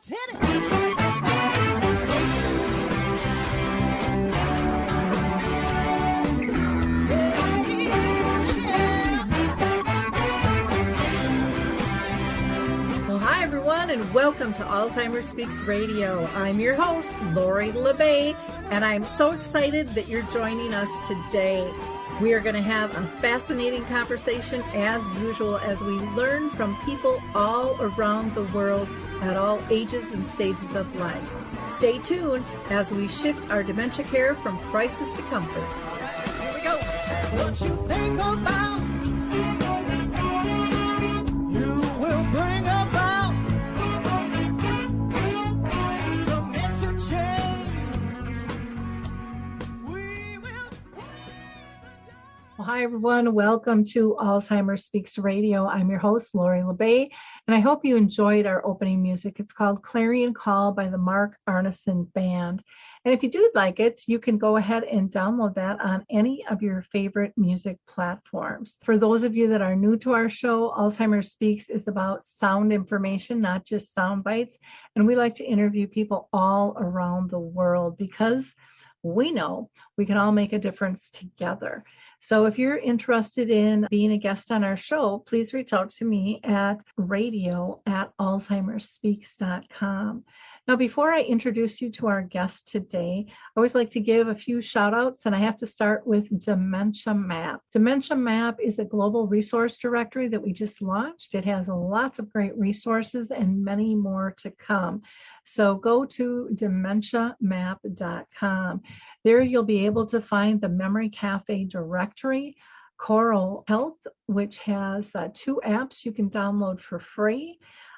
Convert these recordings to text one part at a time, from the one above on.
Let's hit it. Hi, everyone, and welcome to Alzheimer Speaks Radio. I'm your host, Lori LeBay, and I'm so excited that you're joining us today. We are going to have a fascinating conversation, as usual, as we learn from people all around the world at all ages and stages of life. Stay tuned as we shift our dementia care from crisis to comfort. Here we go. What you think about, you will bring about. Well, hi, everyone. Welcome to Alzheimer Speaks Radio. I'm your host, Lori LeBay, and I hope you enjoyed our opening music. It's called Clarion Call by the Mark Arneson Band. And if you do like it, you can go ahead and download that on any of your favorite music platforms. For those of you that are new to our show, Alzheimer Speaks is about sound information, not just sound bites. And we like to interview people all around the world because we know we can all make a difference together. So if you're interested in being a guest on our show, please reach out to me at radio@alzheimerspeaks.com. Now, before I introduce you to our guest today, I always like to give a few shout outs, and I have to start with Dementia Map. Dementia Map is a global resource directory that we just launched. It has lots of great resources and many more to come. So go to dementiamap.com. There you'll be able to find the Memory Cafe directory, Coral Health, which has 2 apps you can download for free.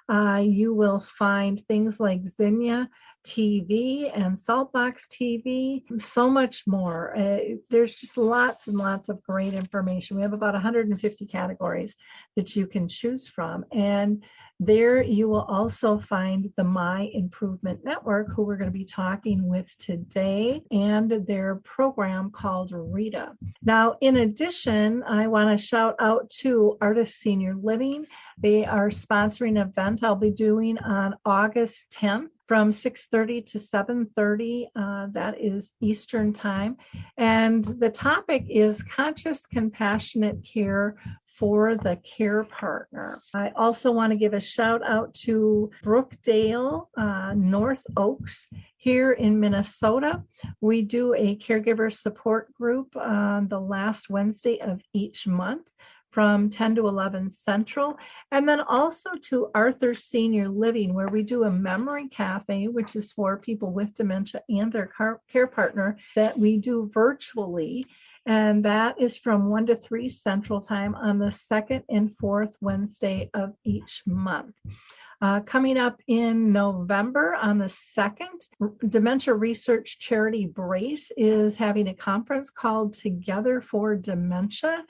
You will find things like Zinnia TV and Saltbox TV, so much more. There's just lots and lots of great information. We have about 150 categories that you can choose from. And there you will also find the My Improvement Network, who we're going to be talking with today, and their program called RITA. Now, in addition, I want to shout out to Artist Senior Living. They are sponsoring an event I'll be doing on August 10th. From 6:30 to 7:30, that is Eastern Time. And the topic is conscious, compassionate care for the care partner. I also want to give a shout out to Brookdale, North Oaks here in Minnesota. We do a caregiver support group on the last Wednesday of each month, from 10 to 11 Central, and then also to Arthur Senior Living, where we do a memory cafe, which is for people with dementia and their care partner, that we do virtually, and that is from 1 to 3 Central Time on the 2nd and 4th Wednesday of each month. Coming up in November on the 2nd, Dementia Research Charity Brace is having a conference called Together for Dementia,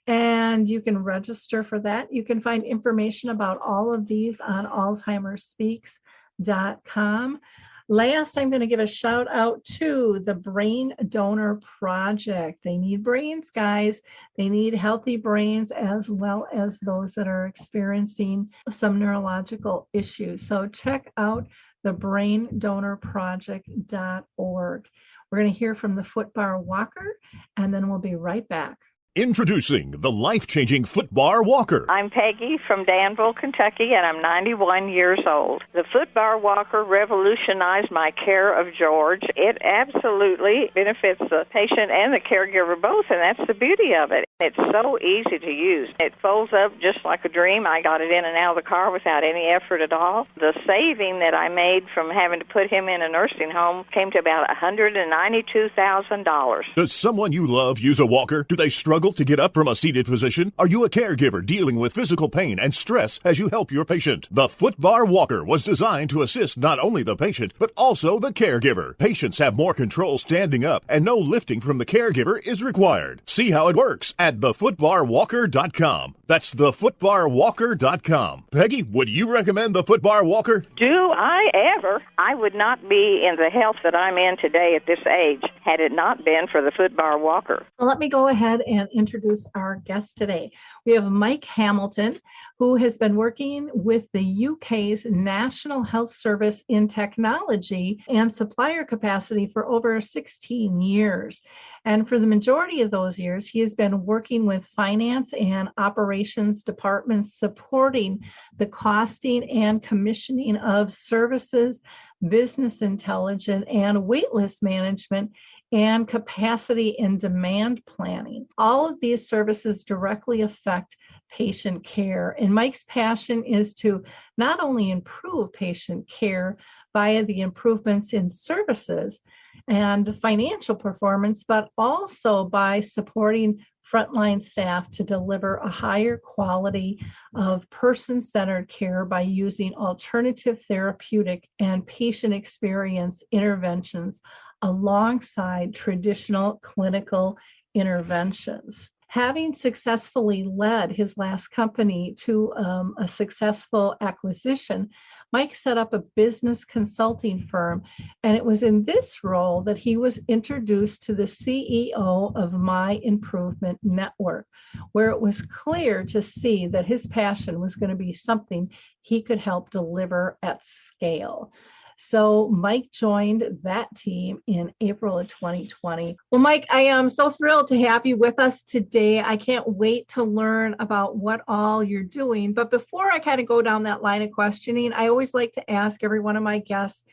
and you can register for that. You can find information about all of these on alzheimerspeaks.com. Last, I'm going to give a shout out to the Brain Donor Project. They need brains, guys. They need healthy brains as well as those that are experiencing some neurological issues. So check out the braindonorproject.org. We're going to hear from the Footbar Walker, and then we'll be right back. Introducing the life-changing Footbar Walker. I'm Peggy from Danville, Kentucky, and I'm 91 years old. The Footbar Walker revolutionized my care of George. It absolutely benefits the patient and the caregiver both, and that's the beauty of it. It's so easy to use. It folds up just like a dream. I got it in and out of the car without any effort at all. The saving that I made from having to put him in a nursing home came to about $192,000. Does someone you love use a walker? Do they struggle to get up from a seated position? Are you a caregiver dealing with physical pain and stress as you help your patient? The Footbar Walker was designed to assist not only the patient, but also the caregiver. Patients have more control standing up, and no lifting from the caregiver is required. See how it works at thefootbarwalker.com. That's thefootbarwalker.com. Peggy, would you recommend the Footbar Walker? Do I ever? I would not be in the health that I'm in today at this age had it not been for the Footbar Walker. Well, let me go ahead and introduce our guest today. We have Mike Hamilton, who has been working with the UK's National Health Service in technology and supplier capacity for over 16 years. And for the majority of those years, he has been working with finance and operations departments supporting the costing and commissioning of services, business intelligence, and waitlist management, and capacity and demand planning. All of these services directly affect patient care. And Mike's passion is to not only improve patient care via the improvements in services and financial performance, but also by supporting frontline staff to deliver a higher quality of person-centered care by using alternative therapeutic and patient experience interventions alongside traditional clinical interventions. Having successfully led his last company to a successful acquisition, Mike set up a business consulting firm, and it was in this role that he was introduced to the CEO of My Improvement Network, where it was clear to see that his passion was going to be something he could help deliver at scale. So Mike joined that team in April of 2020. Well, Mike, I am so thrilled to have you with us today. I can't wait to learn about what all you're doing. But before I kind of go down that line of questioning, I always like to ask every one of my guests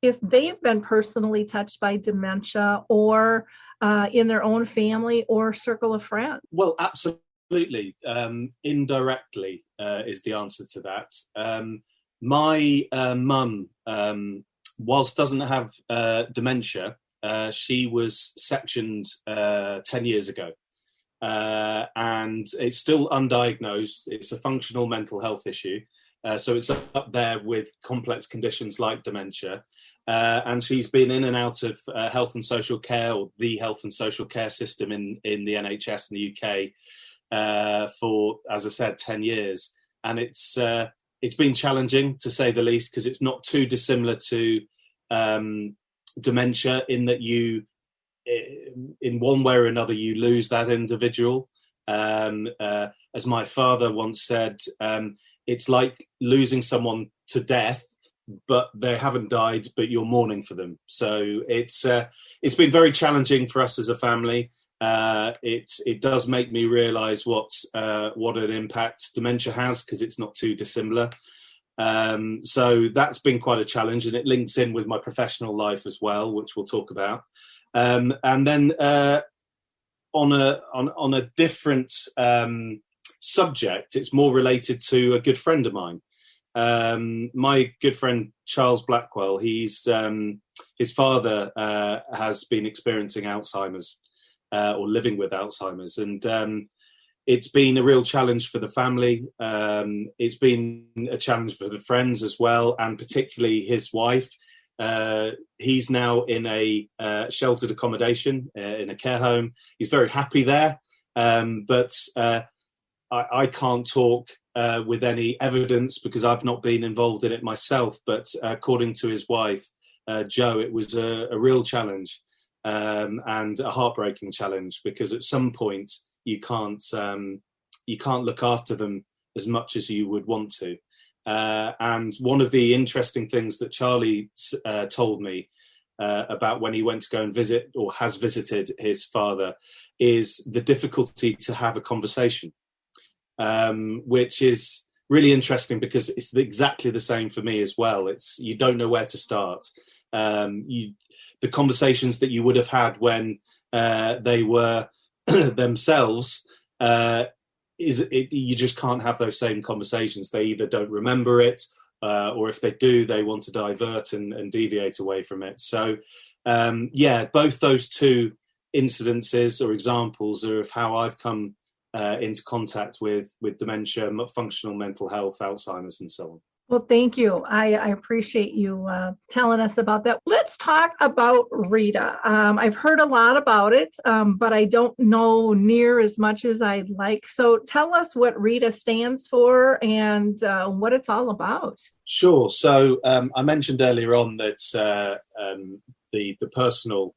if they've been personally touched by dementia or in their own family or circle of friends. Well, absolutely. Indirectly is the answer to that. My mum doesn't have dementia. She was sectioned 10 years ago, and it's still undiagnosed. It's a functional mental health issue, so it's up there with complex conditions like dementia. And she's been in and out of health and social care, or the health and social care system in the NHS in the UK for, as I said, 10 years, and it's been challenging, to say the least, because it's not too dissimilar to dementia in that you, in one way or another, you lose that individual. As my father once said, it's like losing someone to death, but they haven't died, but you're mourning for them. So it's been very challenging for us as a family. It does make me realise what an impact dementia has, because it's not too dissimilar. So that's been quite a challenge, and it links in with my professional life as well, which we'll talk about. And then on a different subject, it's more related to a good friend of mine. My good friend Charles Blackwell. His father has been experiencing Alzheimer's. Or living with Alzheimer's, and it's been a real challenge for the family. It's been a challenge for the friends as well, and particularly his wife. He's now in a sheltered accommodation in a care home. He's very happy there, but I can't talk with any evidence because I've not been involved in it myself. But according to his wife, Jo, it was a real challenge. And a heartbreaking challenge, because at some point you can't look after them as much as you would want to. And one of the interesting things that Charlie told me about when he went to go and visit, or has visited, his father, is the difficulty to have a conversation, which is really interesting because it's exactly the same for me as well. You don't know where to start. The conversations that you would have had when they were themselves, you just can't have those same conversations. They either don't remember it, or if they do, they want to divert and deviate away from it. So, both those two incidences or examples are of how I've come into contact with dementia, functional mental health, Alzheimer's, and so on. Well, thank you. I appreciate you telling us about that. Let's talk about RITA. I've heard a lot about it, but I don't know near as much as I'd like. So tell us what RITA stands for and what it's all about. Sure. So I mentioned earlier on that the personal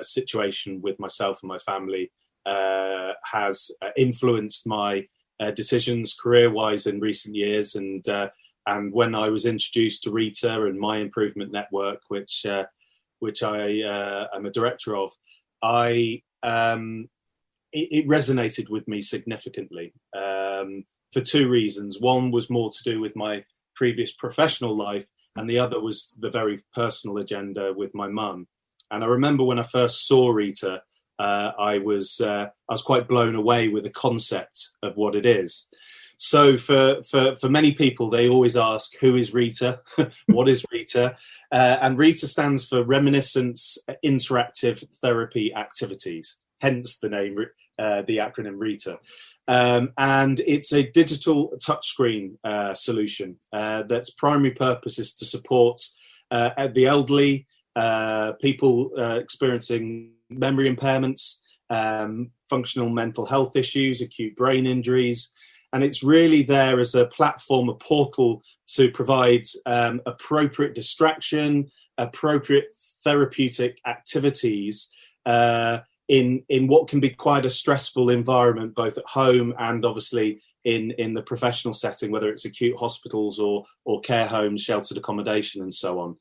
situation with myself and my family has influenced my decisions career-wise in recent years, and when I was introduced to RITA and My Improvement Network, which I am a director of, it resonated with me significantly for two reasons. One was more to do with my previous professional life, and the other was the very personal agenda with my mum. And I remember when I first saw RITA, I was quite blown away with the concept of what it is. So for many people, they always ask, who is RITA? What is RITA? And RITA stands for Reminiscence Interactive Therapy Activities, hence the name, the acronym RITA. And it's a digital touchscreen solution that's primary purpose is to support the elderly, people experiencing memory impairments, functional mental health issues, acute brain injuries. And it's really there as a platform, a portal to provide appropriate distraction, appropriate therapeutic activities in what can be quite a stressful environment, both at home and obviously in the professional setting, whether it's acute hospitals or care homes, sheltered accommodation, and so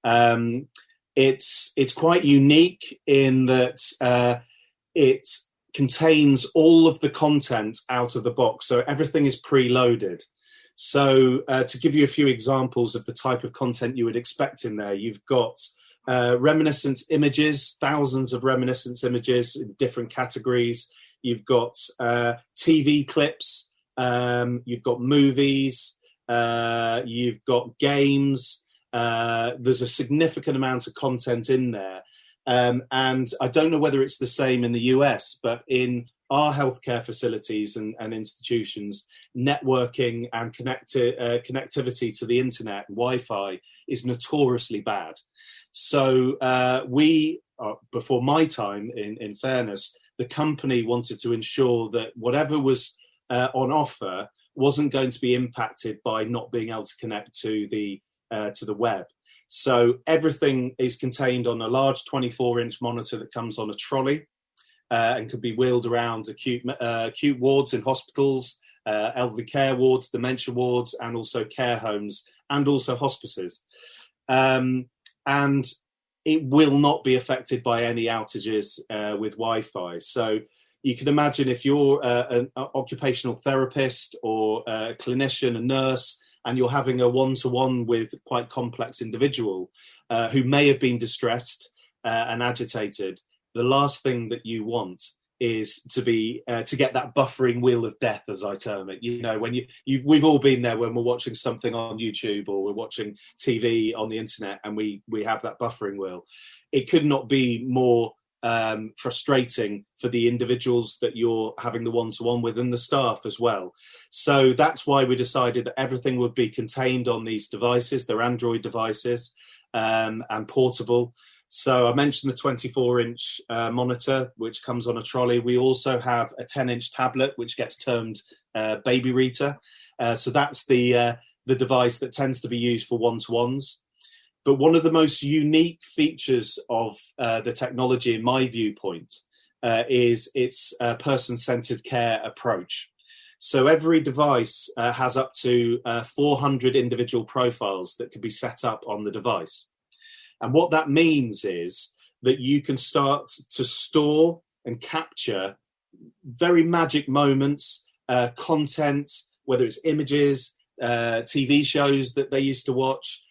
on. It's quite unique in that it contains all of the content out of the box, so everything is preloaded. So to give you a few examples of the type of content you would expect in there, you've got reminiscence images, thousands of reminiscence images in different categories. You've got TV clips, you've got movies, you've got games. There's a significant amount of content in there. And I don't know whether it's the same in the US, but in our healthcare facilities and institutions, networking and connectivity to the internet, Wi-Fi, is notoriously bad. So before my time, in fairness, the company wanted to ensure that whatever was on offer wasn't going to be impacted by not being able to connect to the web. So everything is contained on a large 24-inch monitor that comes on a trolley and could be wheeled around acute wards in hospitals, elderly care wards, dementia wards, and also care homes, and also hospices. And it will not be affected by any outages with Wi-Fi. So you can imagine if you're an occupational therapist or a clinician, a nurse, and you're having a one-to-one with quite complex individual who may have been distressed and agitated, the last thing that you want is to get that buffering wheel of death, as I term it. You know, when we've all been there when we're watching something on YouTube or we're watching TV on the internet and we have that buffering wheel. It could not be more frustrating for the individuals that you're having the one-to-one with and the staff as well. So that's why we decided that everything would be contained on these devices. They're Android devices and portable. So I mentioned the 24-inch monitor, which comes on a trolley. We also have a 10-inch tablet, which gets termed Baby RITA. So that's the device that tends to be used for one-to-ones. But one of the most unique features of the technology, in my viewpoint, is its person-centered care approach. So every device has up to 400 individual profiles that can be set up on the device. And what that means is that you can start to store and capture very magic moments, content, whether it's images, TV shows that they used to watch,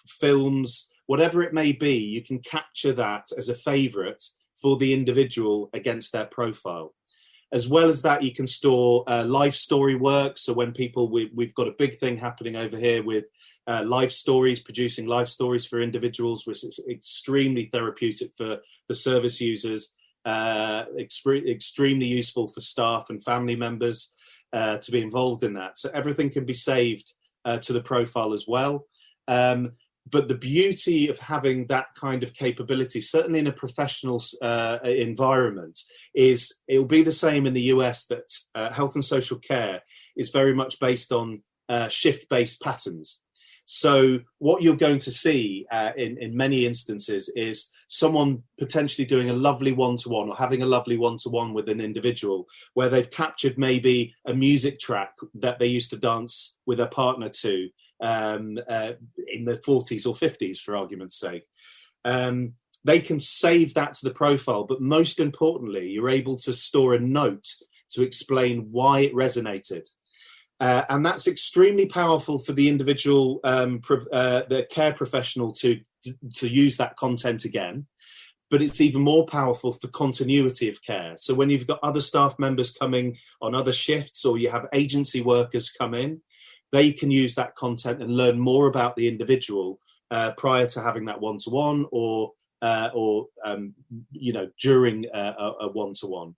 films, whatever it may be. You can capture that as a favorite for the individual against their profile. As well as that, you can store life story work. So when people, we've got a big thing happening over here with life stories, producing life stories for individuals, which is extremely therapeutic for the service users, extremely useful for staff and family members to be involved in that. So everything can be saved to the profile as well. But the beauty of having that kind of capability, certainly in a professional environment, is it'll be the same in the US, that health and social care is very much based on shift-based patterns. So what you're going to see in many instances is someone potentially doing a lovely one-to-one or having a lovely one-to-one with an individual where they've captured maybe a music track that they used to dance with a partner to in the 40s or 50s, for argument's sake. They can save that to the profile, but most importantly, you're able to store a note to explain why it resonated. And that's extremely powerful for the individual, the care professional to use that content again. But it's even more powerful for continuity of care. So when you've got other staff members coming on other shifts, or you have agency workers come in, they can use that content and learn more about the individual prior to having that one-to-one or during a one-to-one.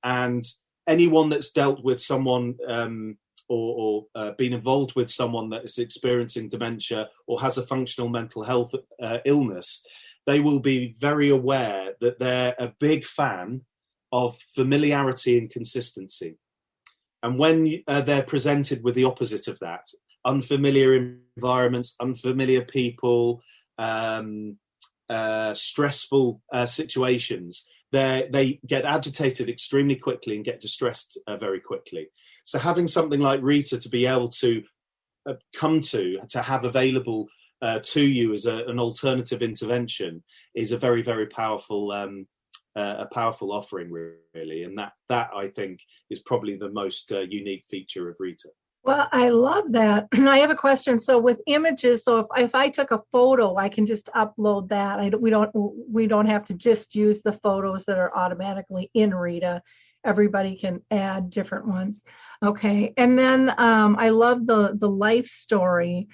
And anyone that's dealt with someone or been involved with someone that is experiencing dementia or has a functional mental health illness, they will be very aware that they're a big fan of familiarity and consistency. And when they're presented with the opposite of that, unfamiliar environments, unfamiliar people, stressful situations, they get agitated extremely quickly and get distressed very quickly. So having something like RITA to be able to come to have available to you as an alternative intervention is a very, very powerful offering, really. And that I think is probably the most unique feature of RITA. Well, I love that. I have a question. So with images, so if I took a photo, I can just upload that. We don't have to just use the photos that are automatically in RITA. Everybody can add different ones. Okay. And then I love the life story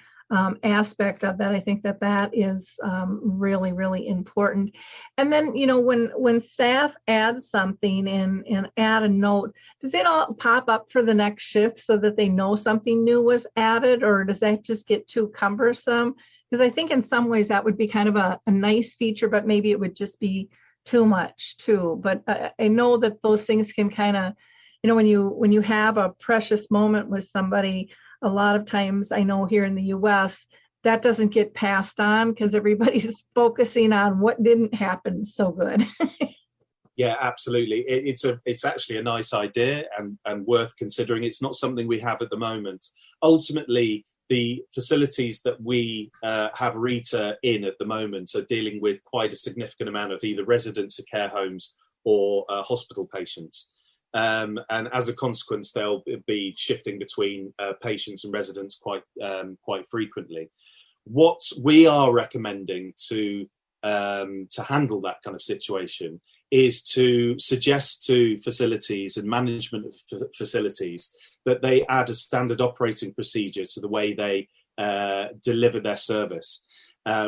aspect of that. I think that is really, really important. And then, when staff add something and add a note, does it all pop up for the next shift so that they know something new was added, or does that just get too cumbersome? Because I think in some ways that would be kind of a nice feature, but maybe it would just be too much too. But I know that those things can kind of, when you have a precious moment with somebody, a lot of times I know here in the US that doesn't get passed on because everybody's focusing on what didn't happen so good. Yeah, absolutely. It's actually a nice idea and worth considering. It's not something we have at the moment. Ultimately, the facilities that we have RITA in at the moment are dealing with quite a significant amount of either residents of care homes or hospital patients. And as a consequence, they'll be shifting between patients and residents quite frequently. What we are recommending to handle that kind of situation is to suggest to facilities and management of facilities that they add a standard operating procedure to the way they deliver their service,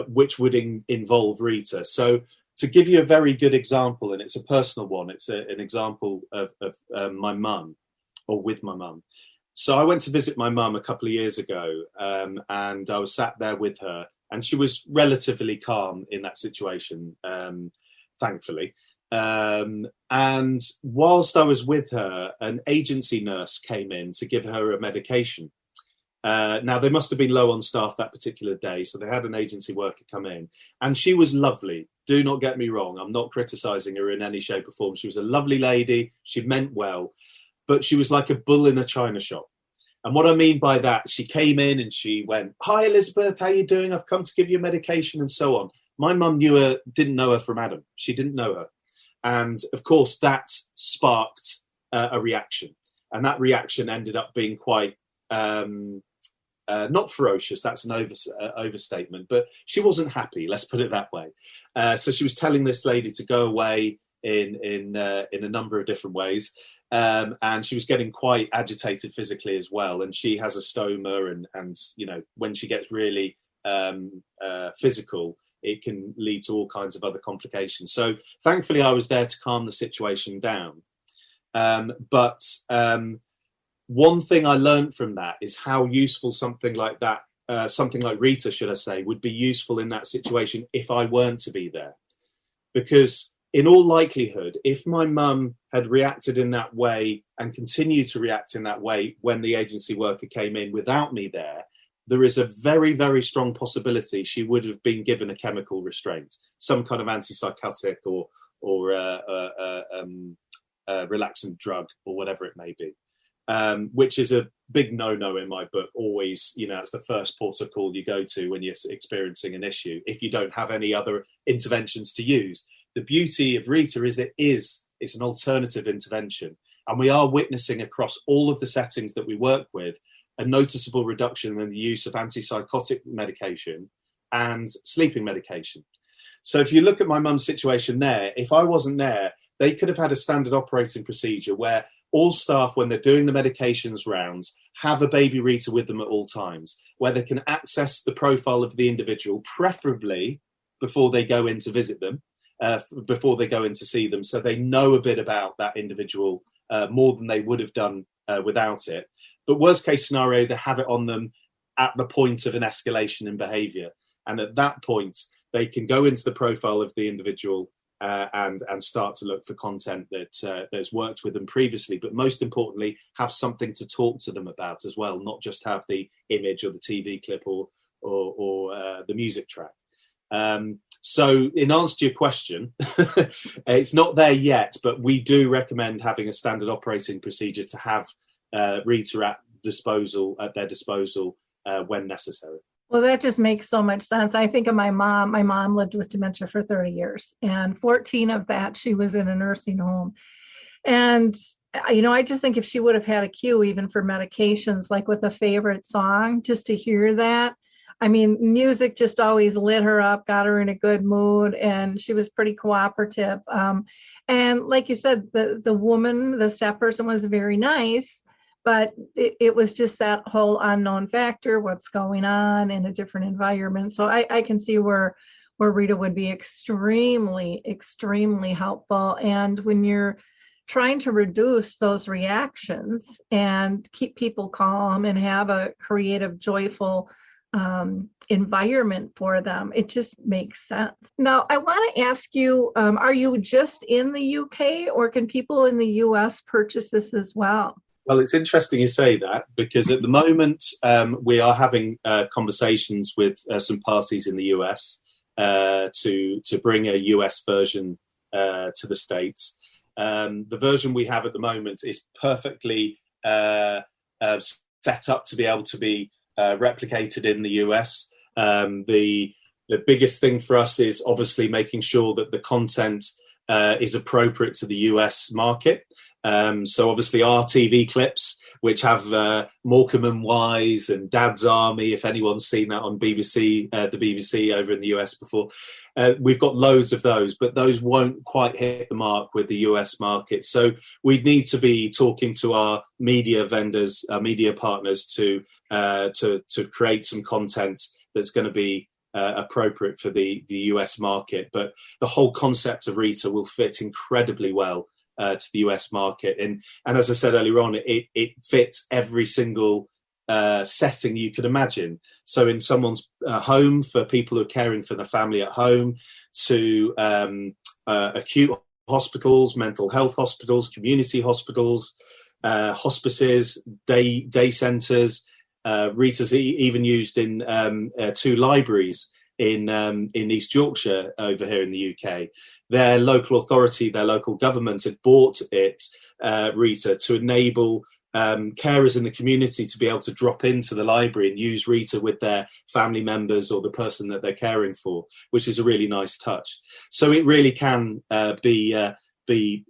which would involve RITA. So to give you a very good example, and it's a personal one, it's an example of my mum, or with my mum. So I went to visit my mum a couple of years ago, and I was sat there with her, and she was relatively calm in that situation, thankfully. And whilst I was with her, an agency nurse came in to give her a medication. Now, they must have been low on staff that particular day, so they had an agency worker come in, and she was lovely. Do not get me wrong. I'm not criticising her in any shape or form. She was a lovely lady. She meant well, but she was like a bull in a china shop. And what I mean by that, she came in and she went, "Hi, Elizabeth, how you doing? I've come to give you medication," and so on. My mum didn't know her from Adam. She didn't know her. And of course, that sparked a reaction. And that reaction ended up being quite, not ferocious, that's an overstatement, but she wasn't happy, let's put it that way. So she was telling this lady to go away in a number of different ways. And she was getting quite agitated physically as well. And she has a stoma, and when she gets really physical, it can lead to all kinds of other complications. So thankfully I was there to calm the situation down. But one thing I learned from that is how useful something like that, something like RITA, should I say, would be useful in that situation if I weren't to be there. Because in all likelihood, if my mum had reacted in that way and continued to react in that way when the agency worker came in without me there, there is a very, very strong possibility she would have been given a chemical restraint, some kind of antipsychotic or relaxant drug or whatever it may be, which is a big no-no in my book. Always, it's the first port of call you go to when you're experiencing an issue, if you don't have any other interventions to use. The beauty of RITA is it's an alternative intervention. And we are witnessing across all of the settings that we work with a noticeable reduction in the use of antipsychotic medication and sleeping medication. So if you look at my mum's situation there, if I wasn't there, they could have had a standard operating procedure where all staff, when they're doing the medications rounds, have a baby RITA with them at all times, where they can access the profile of the individual, preferably before they go in to visit them, before they go in to see them, so they know a bit about that individual more than they would have done without it. But worst case scenario, they have it on them at the point of an escalation in behaviour. And at that point, they can go into the profile of the individual and start to look for content that's worked with them previously, but most importantly, have something to talk to them about as well, not just have the image or the TV clip or the music track. So in answer to your question, it's not there yet, but we do recommend having a standard operating procedure to have RITA at their disposal when necessary. Well, that just makes so much sense. I think of my mom. My mom lived with dementia for 30 years, and 14 of that she was in a nursing home. And, I just think if she would have had a cue even for medications, like with a favorite song, just to hear that. I mean, music just always lit her up, got her in a good mood, and she was pretty cooperative. And like you said, the woman, the staff person, was very nice, but it was just that whole unknown factor, what's going on in a different environment. So I can see where RITA would be extremely, extremely helpful. And when you're trying to reduce those reactions and keep people calm and have a creative, joyful environment for them, it just makes sense. Now, I want to ask you, are you just in the UK, or can people in the US purchase this as well? Well, it's interesting you say that, because at the moment we are having conversations with some parties in the US to bring a US version to the States. The version we have at the moment is perfectly set up to be able to be replicated in the US. The biggest thing for us is obviously making sure that the content is appropriate to the US market. So obviously our TV clips, which have Morecambe and Wise and Dad's Army, if anyone's seen that on BBC, the BBC over in the US before, we've got loads of those, but those won't quite hit the mark with the US market. So we need to be talking to our media vendors, our media partners to create some content that's going to be appropriate for the US market. But the whole concept of RITA will fit incredibly well to the US market. And as I said earlier on, it fits every single setting you could imagine. So in someone's home, for people who are caring for the family at home, to acute hospitals, mental health hospitals, community hospitals, hospices, day centres. RITA's even used in 2 libraries in East Yorkshire over here in the UK. Their local authority, their local government had bought RITA to enable carers in the community to be able to drop into the library and use RITA with their family members or the person that they're caring for, which is a really nice touch. So it really can be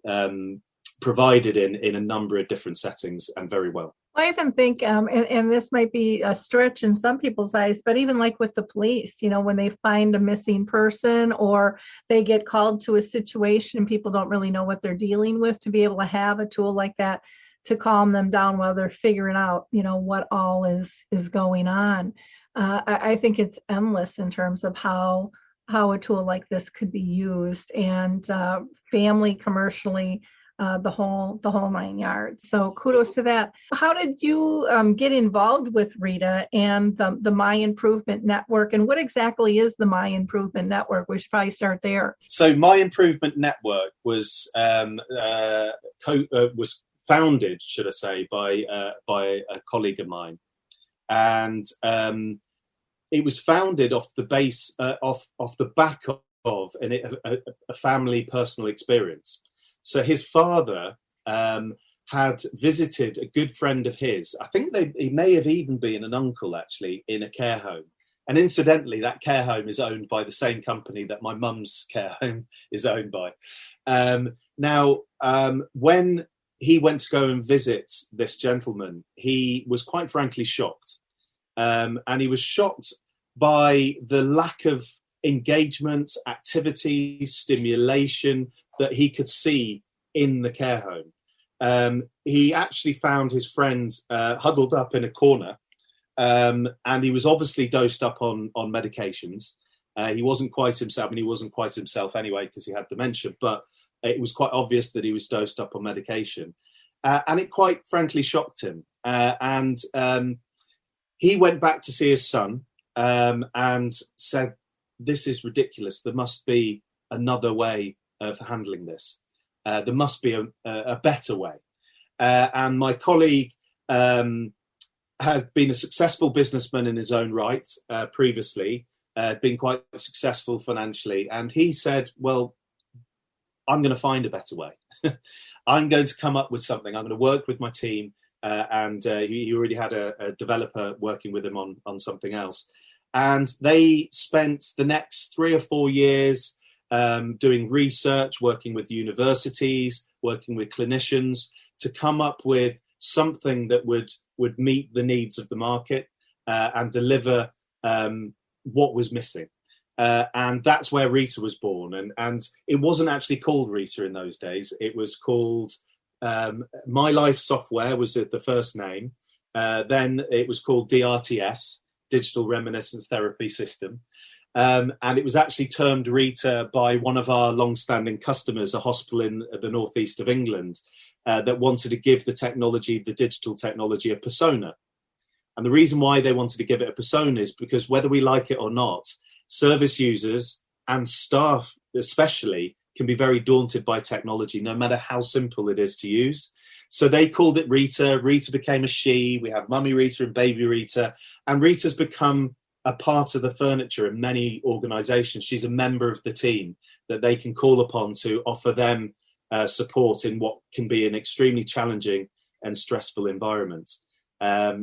provided in a number of different settings, and very well. I even think, and this might be a stretch in some people's eyes, but even like with the police, when they find a missing person or they get called to a situation and people don't really know what they're dealing with, to be able to have a tool like that to calm them down while they're figuring out, what all is going on. I think it's endless in terms of how a tool like this could be used, and family, commercially, the whole 9 yards. So kudos to that. How did you get involved with RITA and the My Improvement Network? And what exactly is the My Improvement Network? We should probably start there. So My Improvement Network was founded, should I say, by a colleague of mine. and it was founded off the base off the back of a family personal experience. So his father had visited a good friend of his. I think he may have even been an uncle, actually, in a care home. And incidentally, that care home is owned by the same company that my mum's care home is owned by. When he went to go and visit this gentleman, he was quite frankly shocked. And he was shocked by the lack of engagement, activities, stimulation that he could see in the care home. He actually found his friend huddled up in a corner, and he was obviously dosed up on medications. He wasn't quite himself, and he wasn't quite himself anyway because he had dementia, but it was quite obvious that he was dosed up on medication. And it quite frankly shocked him. He went back to see his son and said, "This is ridiculous. There must be another way of handling this. There must be a better way." And my colleague had been a successful businessman in his own right previously, been quite successful financially. And he said, "Well, I'm going to find a better way. I'm going to come up with something. I'm going to work with my team." And he already had a developer working with him on something else. And they spent the next 3 or 4 years doing research, working with universities, working with clinicians to come up with something that would meet the needs of the market and deliver what was missing. And that's where RITA was born. And it wasn't actually called RITA in those days. It was called My Life Software was the first name. Then it was called DRTS, Digital Reminiscence Therapy System. And it was actually termed RITA by one of our long-standing customers, a hospital in the northeast of England, that wanted to give the digital technology, a persona. And the reason why they wanted to give it a persona is because whether we like it or not, service users and staff especially can be very daunted by technology, no matter how simple it is to use. So they called it RITA. RITA became a she. We have Mummy RITA and Baby RITA. And RITA's become a part of the furniture in many organisations. She's a member of the team that they can call upon to offer them support in what can be an extremely challenging and stressful environment.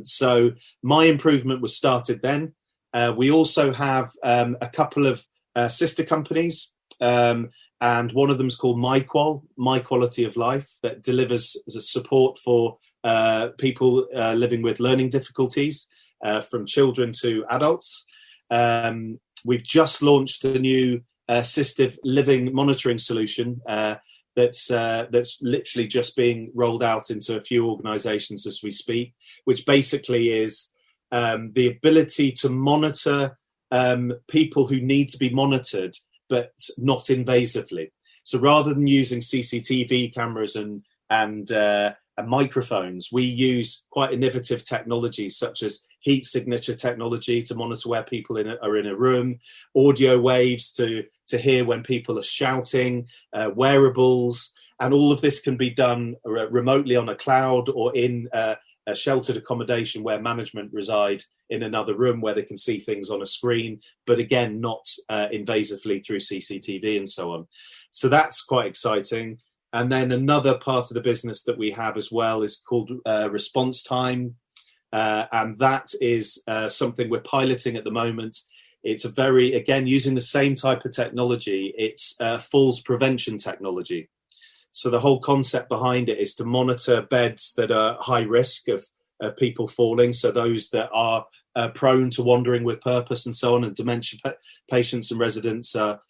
So my improvement was started then. We also have a couple of sister companies, and one of them is called My Quality of Life, that delivers support for people living with learning difficulties, from children to adults. We've just launched a new assistive living monitoring solution that's literally just being rolled out into a few organisations as we speak, which basically is the ability to monitor people who need to be monitored, but not invasively. So rather than using CCTV cameras and microphones, we use quite innovative technologies such as heat signature technology to monitor where people are in a room, audio waves to hear when people are shouting, wearables, and all of this can be done remotely on a cloud or in a sheltered accommodation where management reside in another room where they can see things on a screen, but again, not invasively through CCTV and so on. So that's quite exciting. And then another part of the business that we have as well is called response time. And that is something we're piloting at the moment. It's again, using the same type of technology. It's falls prevention technology. So the whole concept behind it is to monitor beds that are high risk of people falling. So those that are prone to wandering with purpose and so on, and dementia patients and residents are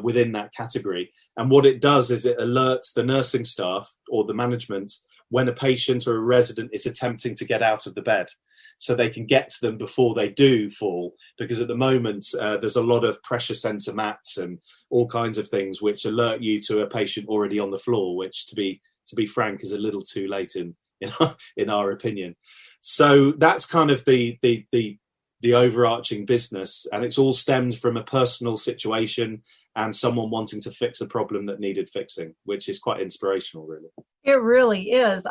within that category. And what it does is it alerts the nursing staff or the management when a patient or a resident is attempting to get out of the bed, so they can get to them before they do fall. Because at the moment, there's a lot of pressure sensor mats and all kinds of things which alert you to a patient already on the floor, which, to be frank, is a little too late in our opinion. So that's kind of the overarching business, and it's all stemmed from a personal situation and someone wanting to fix a problem that needed fixing, which is quite inspirational, really. It really is.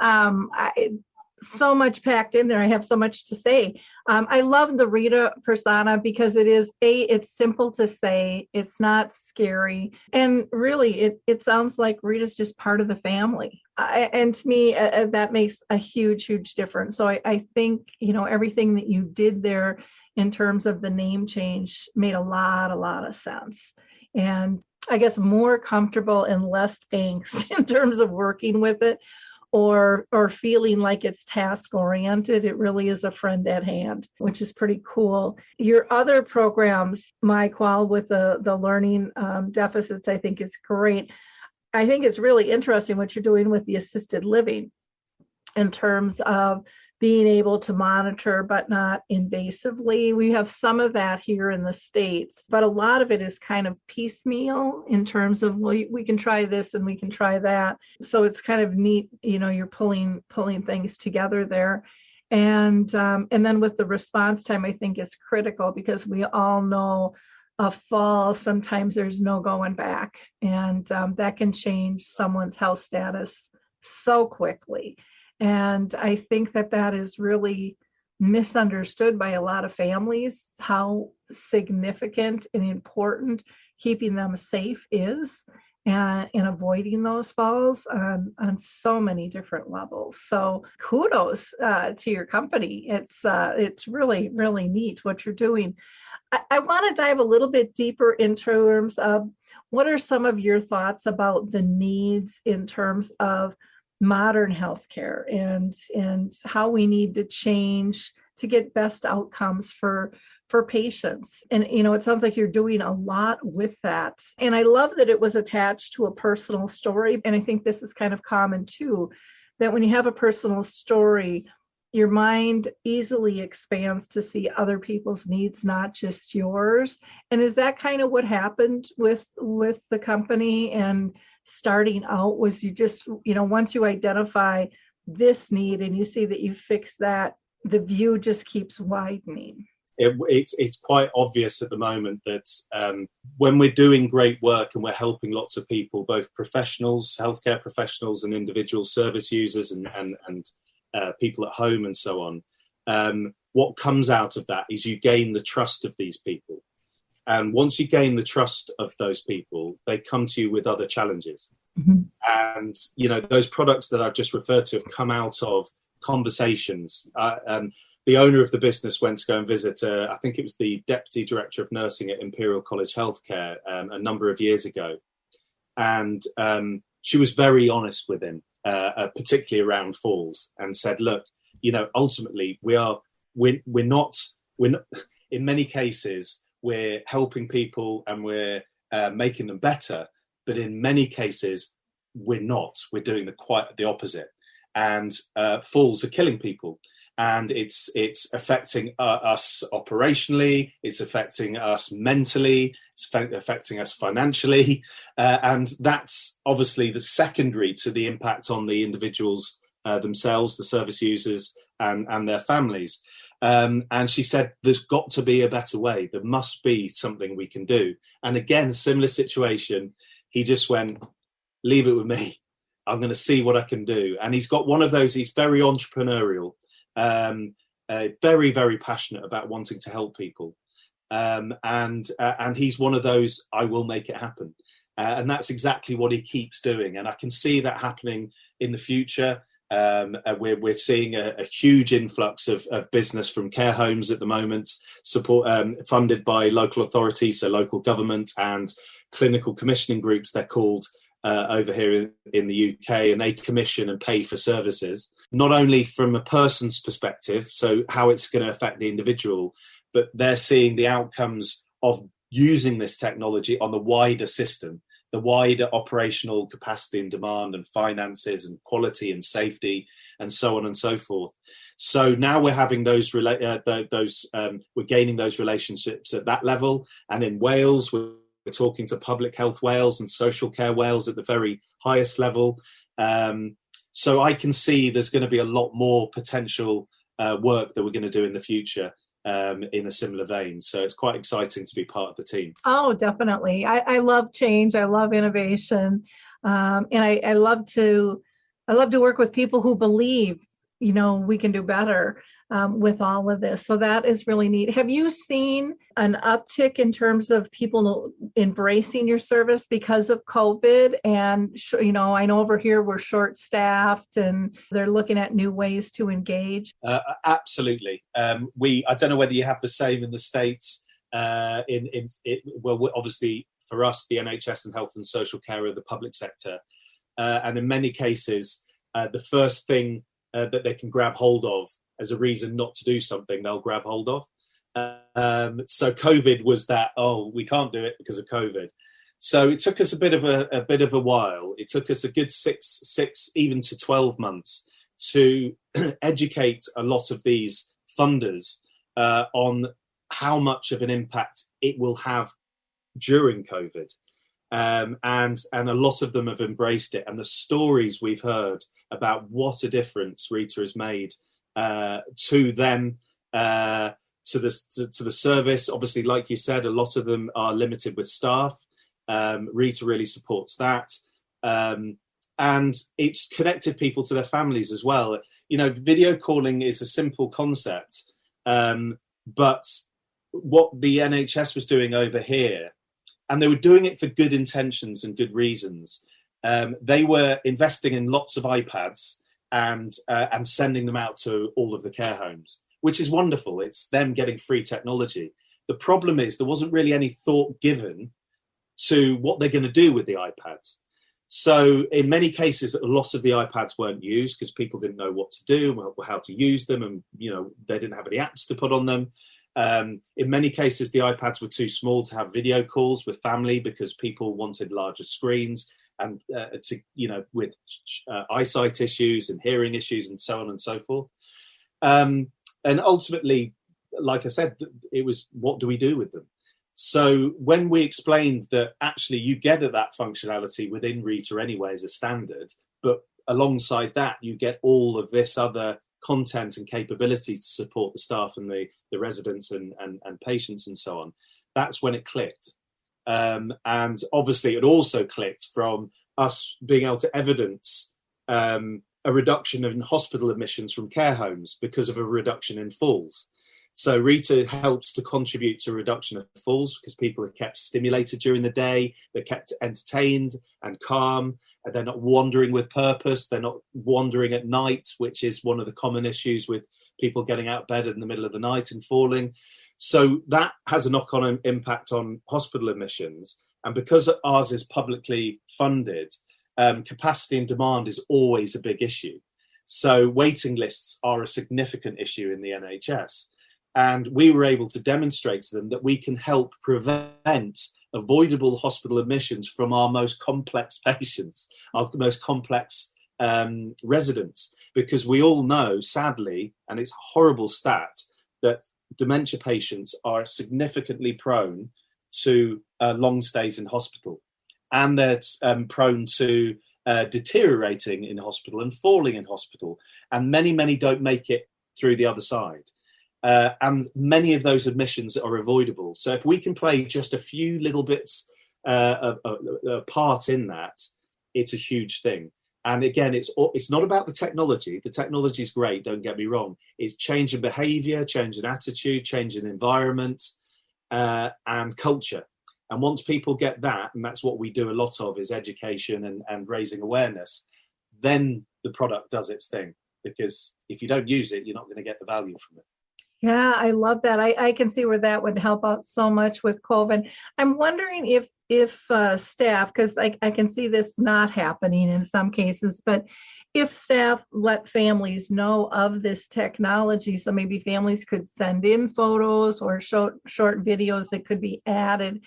so much packed in there. I have so much to say. I love the RITA persona because it's simple to say, it's not scary, and really it sounds like RITA's just part of the family. And to me, that makes a huge, huge difference. So I think, everything that you did there in terms of the name change made a lot of sense. And I guess more comfortable and less angst in terms of working with it, or feeling like it's task oriented. It really is a friend at hand, which is pretty cool. Your other programs, MyQual, with the learning deficits, I think is great. I think it's really interesting what you're doing with the assisted living in terms of being able to monitor, but not invasively. We have some of that here in the States, but a lot of it is kind of piecemeal in terms of, well, we can try this and we can try that. So it's kind of neat, you're pulling things together there. And then with the response time, I think is critical, because we all know a fall, sometimes there's no going back, and that can change someone's health status so quickly. And I think that is really misunderstood by a lot of families, how significant and important keeping them safe is, and avoiding those falls on so many different levels. So kudos to your company. It's really, really neat what you're doing. I want to dive a little bit deeper in terms of what are some of your thoughts about the needs in terms of modern healthcare and how we need to change to get best outcomes for patients. And, it sounds like you're doing a lot with that. And I love that it was attached to a personal story. And I think this is kind of common too, that when you have a personal story, your mind easily expands to see other people's needs, not just yours. And is that kind of what happened with the company and starting out? Was you just, once you identify this need and you see that you fix that, the view just keeps widening? It's quite obvious at the moment that when we're doing great work and we're helping lots of people, both professionals, healthcare professionals, and individual service users and people at home and so on, what comes out of that is you gain the trust of these people. And once you gain the trust of those people, they come to you with other challenges. Mm-hmm. And, those products that I've just referred to have come out of conversations. The owner of the business went to go and visit, I think it was the Deputy Director of Nursing at Imperial College Healthcare a number of years ago. And she was very honest with him, particularly around falls, and said, look, ultimately we're not, in many cases, we're helping people and we're making them better. But in many cases, we're not. We're doing quite the opposite. And falls are killing people. And it's affecting us operationally, it's affecting us mentally, it's affecting us financially. And that's obviously the secondary to the impact on the individuals themselves, the service users and their families. And she said, there's got to be a better way. There must be something we can do. And again, similar situation, he just went, leave it with me. I'm going to see what I can do. And he's got one of those, he's very entrepreneurial. Very, very passionate about wanting to help people, and he's one of those, I will make it happen, and that's exactly what he keeps doing. And I can see that happening in the future. We're seeing a huge influx of business from care homes at the moment, support funded by local authorities, so local government, and clinical commissioning groups, they're called, over here in the UK, and they commission and pay for services, not only from a person's perspective, so how it's going to affect the individual, but they're seeing the outcomes of using this technology on the wider system, the wider operational capacity and demand and finances and quality and safety and so on and so forth. So now we're having we're gaining those relationships at that level. And in Wales, we're talking to Public Health Wales and Social Care Wales at the very highest level. So I can see there's going to be a lot more potential work that we're going to do in the future in a similar vein. So it's quite exciting to be part of the team. Oh, definitely. I love change. I love innovation. And I love to work with people who believe, we can do better with all of this. So that is really neat. Have you seen an uptick in terms of people embracing your service because of COVID? And, I know over here we're short-staffed and they're looking at new ways to engage. Absolutely. I don't know whether you have the same in the States. Well, obviously for us, the NHS and health and social care are the public sector. And in many cases, the first thing that they can grab hold of as a reason not to do something, they'll grab hold of. So COVID was that, we can't do it because of COVID. So it took us a bit of a while. It took us a good six, even to 12 months to educate a lot of these funders on how much of an impact it will have during COVID. And a lot of them have embraced it. And the stories we've heard about what a difference RITA has made to them, to the service. Obviously, like you said, a lot of them are limited with staff. RITA really supports that. And it's connected people to their families as well. Video calling is a simple concept. But what the NHS was doing over here, and they were doing it for good intentions and good reasons. They were investing in lots of iPads and sending them out to all of the care homes, which is wonderful. It's them getting free technology. The problem is there wasn't really any thought given to what they're going to do with the iPads. So in many cases, a lot of the iPads weren't used because people didn't know what to do, how to use them, and they didn't have any apps to put on them. In many cases, the iPads were too small to have video calls with family because people wanted larger screens and with eyesight issues and hearing issues and so on and so forth. And ultimately, like I said, it was, what do we do with them? So when we explained that actually you get at that functionality within RITA anyway as a standard, but alongside that, you get all of this other content and capability to support the staff and the residents and patients and so on, that's when it clicked. And obviously it also clicked from us being able to evidence a reduction in hospital admissions from care homes because of a reduction in falls. So RITA helps to contribute to a reduction of falls because people are kept stimulated during the day, they're kept entertained and calm, and they're not wandering with purpose, they're not wandering at night, which is one of the common issues with people getting out of bed in the middle of the night and falling. So that has a knock-on impact on hospital admissions. And because ours is publicly funded, capacity and demand is always a big issue. So waiting lists are a significant issue in the NHS. And we were able to demonstrate to them that we can help prevent avoidable hospital admissions from our most complex patients, our most complex residents, because we all know, sadly, and it's a horrible stat, that dementia patients are significantly prone to long stays in hospital. And they're prone to deteriorating in hospital and falling in hospital. And many, many don't make it through the other side. And many of those admissions are avoidable. So if we can play just a few little bits a part in that, it's a huge thing. And again, it's not about the technology. The technology is great, don't get me wrong. It's change in behaviour, change in attitude, change in environment, and culture. And once people get that, and that's what we do a lot of, is education and raising awareness, then the product does its thing. Because if you don't use it, you're not going to get the value from it. Yeah, I love that. I can see where that would help out so much with COVID. I'm wondering if staff, because I can see this not happening in some cases, but if staff let families know of this technology, so maybe families could send in photos or short videos that could be added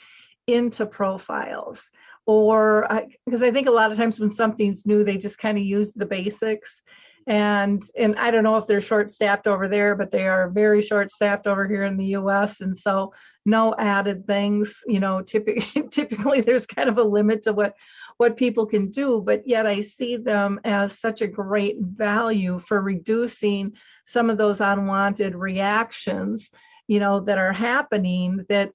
into profiles. Or because I think a lot of times when something's new, they just kind of use the basics. And I don't know if they're short-staffed over there, but they are very short-staffed over here in the U.S. And so no added things, typically there's kind of a limit to what people can do, but yet I see them as such a great value for reducing some of those unwanted reactions, that are happening that,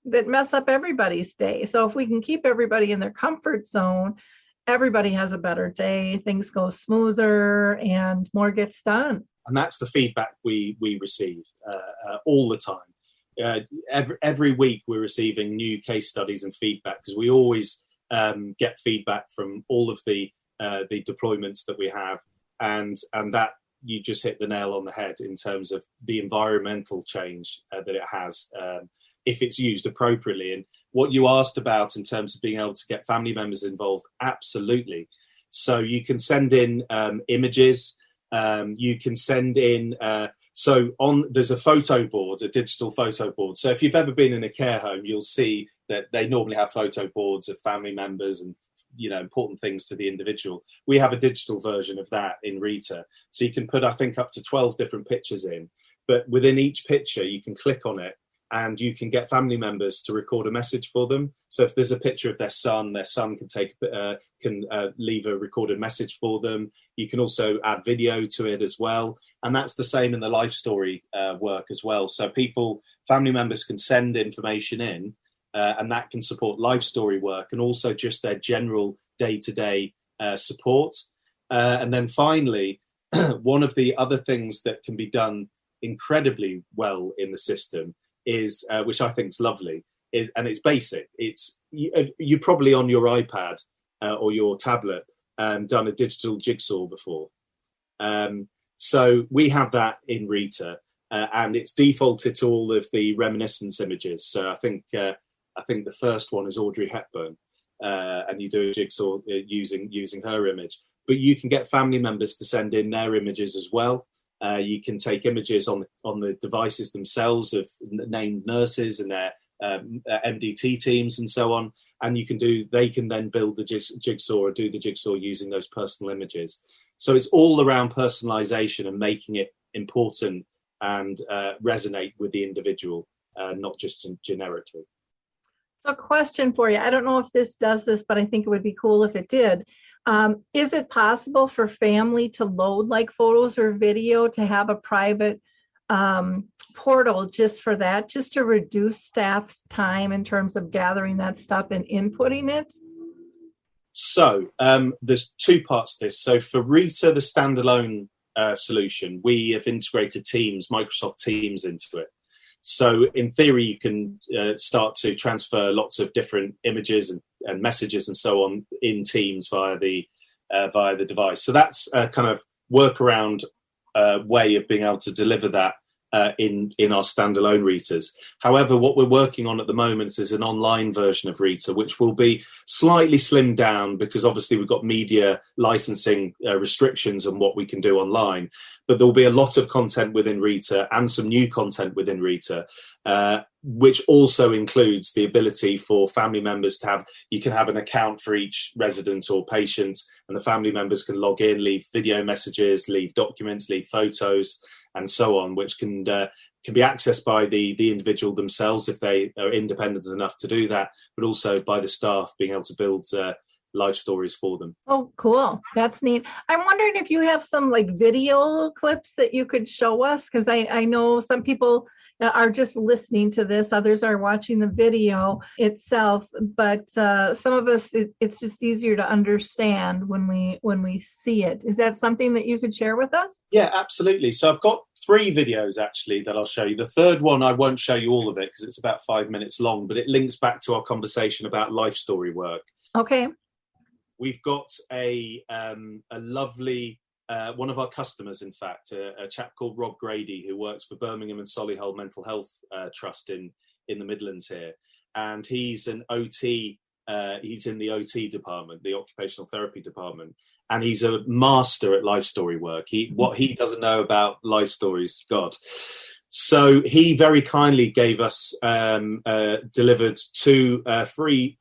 that mess up everybody's day. So if we can keep everybody in their comfort zone everybody has a better day, things go smoother, and more gets done. And that's the feedback we receive all the time. Every week we're receiving new case studies and feedback, because we always get feedback from all of the deployments that we have, and that you just hit the nail on the head in terms of the environmental change that it has if it's used appropriately. And what you asked about in terms of being able to get family members involved, absolutely. So you can send in images. You can send in, there's a photo board, a digital photo board. So if you've ever been in a care home, you'll see that they normally have photo boards of family members and, important things to the individual. We have a digital version of that in RITA. So you can put, I think, up to 12 different pictures in, but within each picture, you can click on it and you can get family members to record a message for them. So if there's a picture of their son can leave a recorded message for them. You can also add video to it as well. And that's the same in the life story work as well. So family members can send information in, and that can support life story work and also just their general day-to-day support. And then finally, one of the other things that can be done incredibly well in the system is, which I think is lovely, and it's basic. It's you probably on your iPad or your tablet done a digital jigsaw before. So we have that in RITA, and it's defaulted to all of the reminiscence images. So I think the first one is Audrey Hepburn, and you do a jigsaw using her image. But you can get family members to send in their images as well. You can take images on the devices themselves of named nurses and their MDT teams and so on, and they can then build the jigsaw or do the jigsaw using those personal images. So it's all around personalization and making it important and resonate with the individual, not just generically. So a question for you. I don't know if this does this, but I think it would be cool if it did. Is it possible for family to load like photos or video to have a private portal just for that, just to reduce staff's time in terms of gathering that stuff and inputting it? So there's two parts to this. So for RITA, the standalone solution, we have integrated Teams, Microsoft Teams into it. So in theory, you can start to transfer lots of different images and messages and so on in Teams via the device. So that's a kind of workaround way of being able to deliver that in our standalone RITAs. However, what we're working on at the moment is an online version of RITA, which will be slightly slimmed down because obviously we've got media licensing restrictions on what we can do online. But there will be a lot of content within RITA and some new content within RITA, which also includes the ability for family members to you can have an account for each resident or patient, and the family members can log in, leave video messages, leave documents, leave photos, and so on, which can be accessed by the individual themselves if they are independent enough to do that, but also by the staff being able to build life stories for them. Oh, cool. That's neat. I'm wondering if you have some like video clips that you could show us, because I know some people are just listening to this, others are watching the video itself, but some of us, it's just easier to understand when we see it. Is that something that you could share with us? Yeah, absolutely. So I've got 3 videos actually that I'll show you. The third one, I won't show you all of it because it's about 5 minutes long, but it links back to our conversation about life story work. Okay. We've got a lovely, one of our customers, in fact, a chap called Rob Grady, who works for Birmingham and Solihull Mental Health Trust in the Midlands here. And he's an OT, he's in the OT department, the occupational therapy department. And he's a master at life story work. What he doesn't know about life stories, God. So he very kindly gave us, delivered 2 free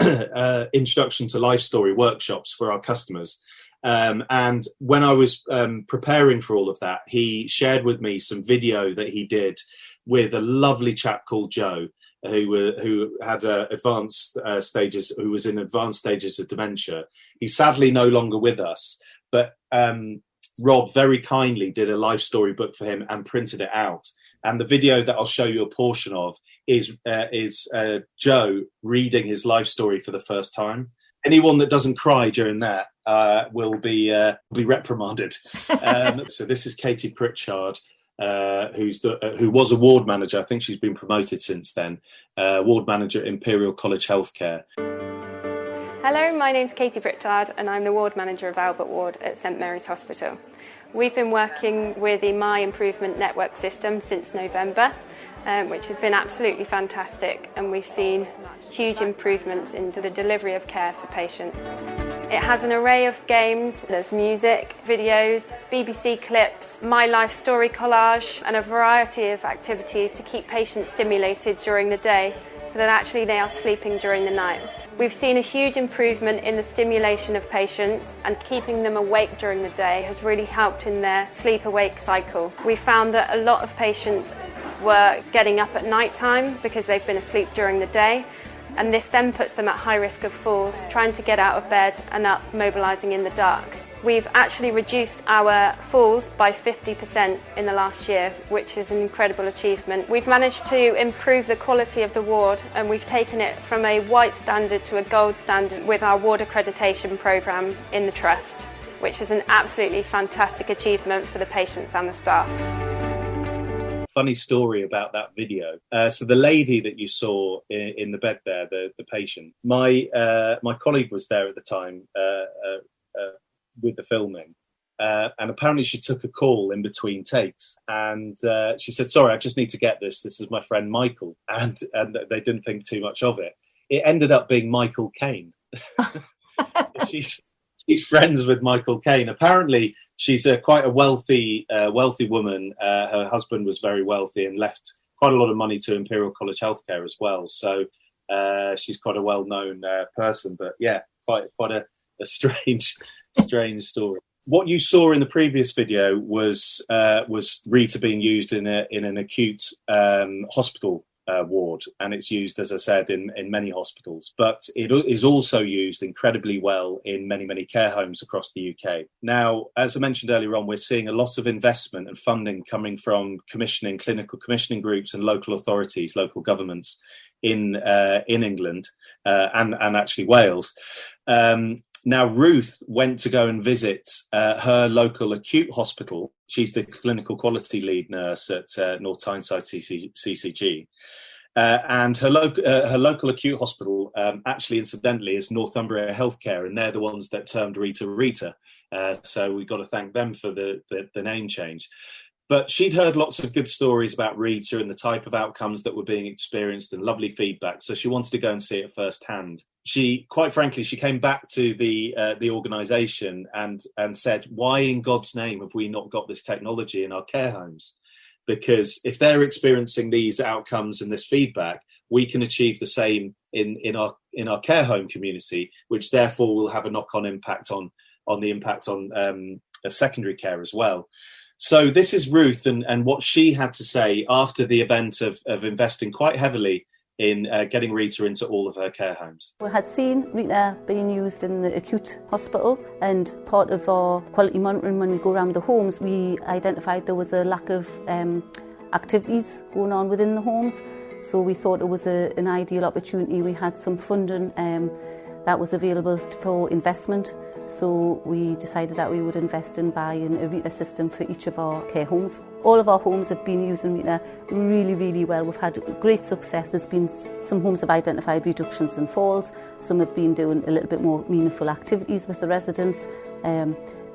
introduction to life story workshops for our customers. And when I was preparing for all of that, he shared with me some video that he did with a lovely chap called Joe, who had advanced stages, who was in advanced stages of dementia. He's sadly no longer with us, but Rob very kindly did a life story book for him and printed it out. And the video that I'll show you a portion of is Joe reading his life story for the first time. anyone that doesn't cry during that will be reprimanded. So this is Katie Pritchard, who was a ward manager. I think she's been promoted since then. Ward manager at Imperial College Healthcare. Hello, my name's Katie Pritchard and I'm the ward manager of Albert Ward at St Mary's Hospital. We've been working with the My Improvement Network system since November, which has been absolutely fantastic, and we've seen huge improvements into the delivery of care for patients. It has an array of games. There's music, videos, BBC clips, My Life Story collage, and a variety of activities to keep patients stimulated during the day so that actually they are sleeping during the night. We've seen a huge improvement in the stimulation of patients, and keeping them awake during the day has really helped in their sleep-awake cycle. We found that a lot of patients were getting up at night time because they've been asleep during the day, and this then puts them at high risk of falls, trying to get out of bed and up mobilising in the dark. We've actually reduced our falls by 50% in the last year, which is an incredible achievement. We've managed to improve the quality of the ward, and we've taken it from a white standard to a gold standard with our ward accreditation programme in the Trust, which is an absolutely fantastic achievement for the patients and the staff. Funny story about that video. So the lady that you saw in the bed there, the patient, my colleague was there at the time with the filming, and apparently she took a call in between takes, and she said, "Sorry, I just need to get this. This is my friend Michael," and they didn't think too much of it. It ended up being Michael Caine. She's friends with Michael Caine. Apparently, she's quite a wealthy woman. Her husband was very wealthy and left quite a lot of money to Imperial College Healthcare as well. So she's quite a well-known person. But yeah, quite a strange story. What you saw in the previous video was RITA being used in an acute hospital ward, and it's used, as I said, in many hospitals, but it is also used incredibly well in many care homes across the UK. Now, as I mentioned earlier on, we're seeing a lot of investment and funding coming from clinical commissioning groups and local authorities, local governments in England and actually Wales. Now, Ruth went to go and visit her local acute hospital. She's the clinical quality lead nurse at North Tyneside CCG. And her local acute hospital, actually, incidentally, is Northumbria Healthcare, and they're the ones that termed RITA. So we've got to thank them for the name change. But she'd heard lots of good stories about RITA and the type of outcomes that were being experienced and lovely feedback. So she wanted to go and see it firsthand. She, quite frankly, she came back to the organisation and said, "Why in God's name have we not got this technology in our care homes? Because if they're experiencing these outcomes and this feedback, we can achieve the same in our care home community, which therefore will have a knock-on impact on secondary care as well." So this is Ruth and what she had to say after the event of investing quite heavily in getting RITA into all of her care homes. We had seen RITA being used in the acute hospital, and part of our quality monitoring when we go around the homes, we identified there was a lack of activities going on within the homes. So we thought it was an ideal opportunity. We had some funding that was available for investment. So we decided that we would invest in buying a RITA system for each of our care homes. All of our homes have been using RITA really well. We've had great success. There's been some homes have identified reductions in falls. Some have been doing a little bit more meaningful activities with the residents.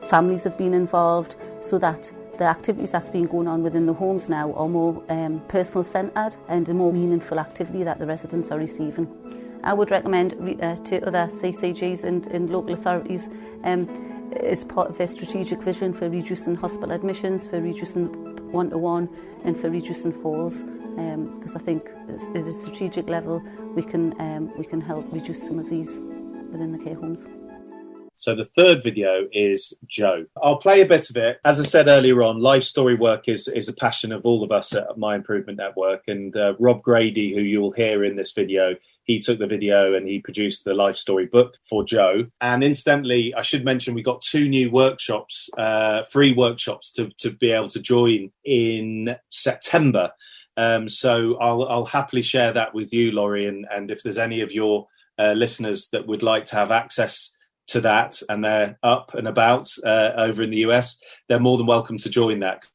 Families have been involved, so that the activities that's been going on within the homes now are more personal centred and a more meaningful activity that the residents are receiving. I would recommend RITA to other CCGs and local authorities as part of their strategic vision for reducing hospital admissions, for reducing one-to-one and for reducing falls, because I think at a strategic level we can help reduce some of these within the care homes. So the third video is Joe. I'll play a bit of it. As I said earlier on, life story work is a passion of all of us at My Improvement Network. And Rob Grady, who you will hear in this video, he took the video and he produced the life story book for Joe. And incidentally, I should mention we got 2 new workshops, free workshops to be able to join in September. So I'll happily share that with you, Laurie. And if there's any of your listeners that would like to have access to that and they're up and about over in the US, they're more than welcome to join that.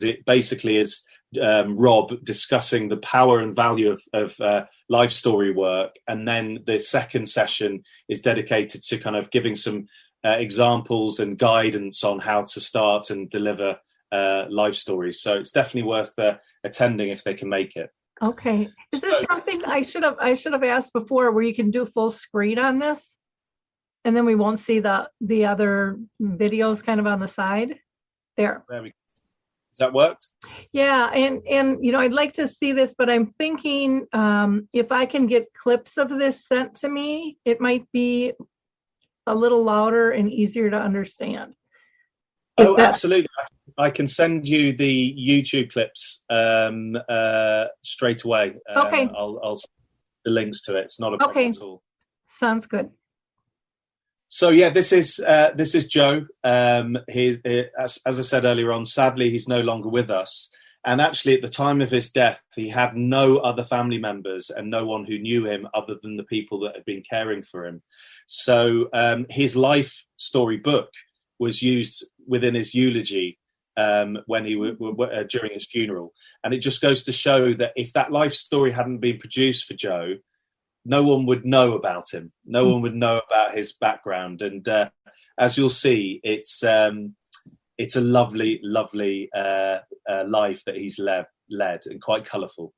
It basically is Rob discussing the power and value of life story work, and then the second session is dedicated to kind of giving some examples and guidance on how to start and deliver life stories. So it's definitely worth attending if they can make it. Okay. Is this something I should have asked before, where you can do full screen on this, and then we won't see the other videos kind of on the side? There we go. Has that worked? Yeah, and you know, I'd like to see this, but I'm thinking if I can get clips of this sent to me, it might be a little louder and easier to understand. Oh, absolutely. I can send you the YouTube clips straight away. Okay. I'll send the links to it. It's not a problem at all. Sounds good. So yeah, this is Joe. As I said earlier on, sadly he's no longer with us. And actually, at the time of his death, he had no other family members and no one who knew him other than the people that had been caring for him. So his life story book was used within his eulogy when he during his funeral. And it just goes to show that if that life story hadn't been produced for Joe, no one would know about him. No one would know about his background. And as you'll see, it's a lovely, lovely life that he's led and quite colourful.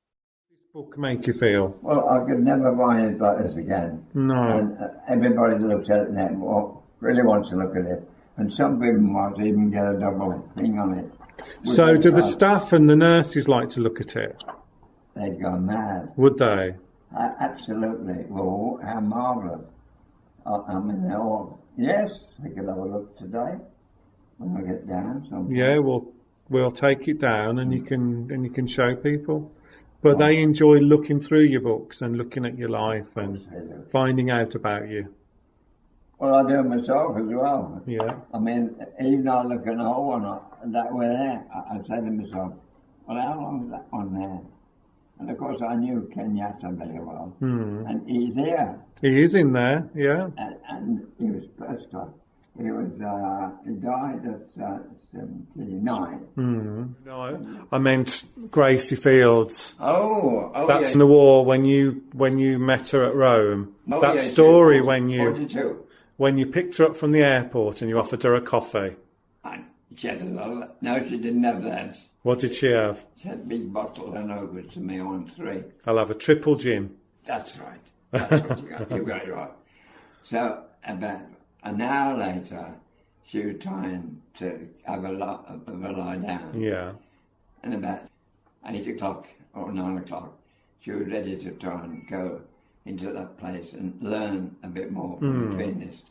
This book make you feel? Well, I could never buy it like this again. No. And everybody that looks at it now really wants to look at it. And some people might even get a double thing on it. So do the staff and the nurses like to look at it? They'd go mad. Would they? Absolutely. Well, how marvellous. I mean, they're all, yes, we could have a look today when I get down. Sometime. Yeah, we'll take it down and you can show people. But they enjoy looking through your books and looking at your life and finding out about you. Well, I do it myself as well. Yeah. I mean, even I look at an old one that way there, I say to myself, well, how long is that one there? And of course, I knew Kenyatta very well, and he's here. He is in there, yeah. And he was first time. He died at 79. No, I meant Gracie Fields. Oh, that's in the war when you met her at Rome. That story when you picked her up from the airport and you offered her a coffee. She had a lot. No, she didn't have that. What did she have? She had a big bottle and over to me on 3. I'll have a triple gin. That's right. That's what you got. You got it right. So about an hour later, she was trying to have a lie down. Yeah. And about 8 o'clock or 9 o'clock, she was ready to try and go into that place and learn a bit more from the pianist.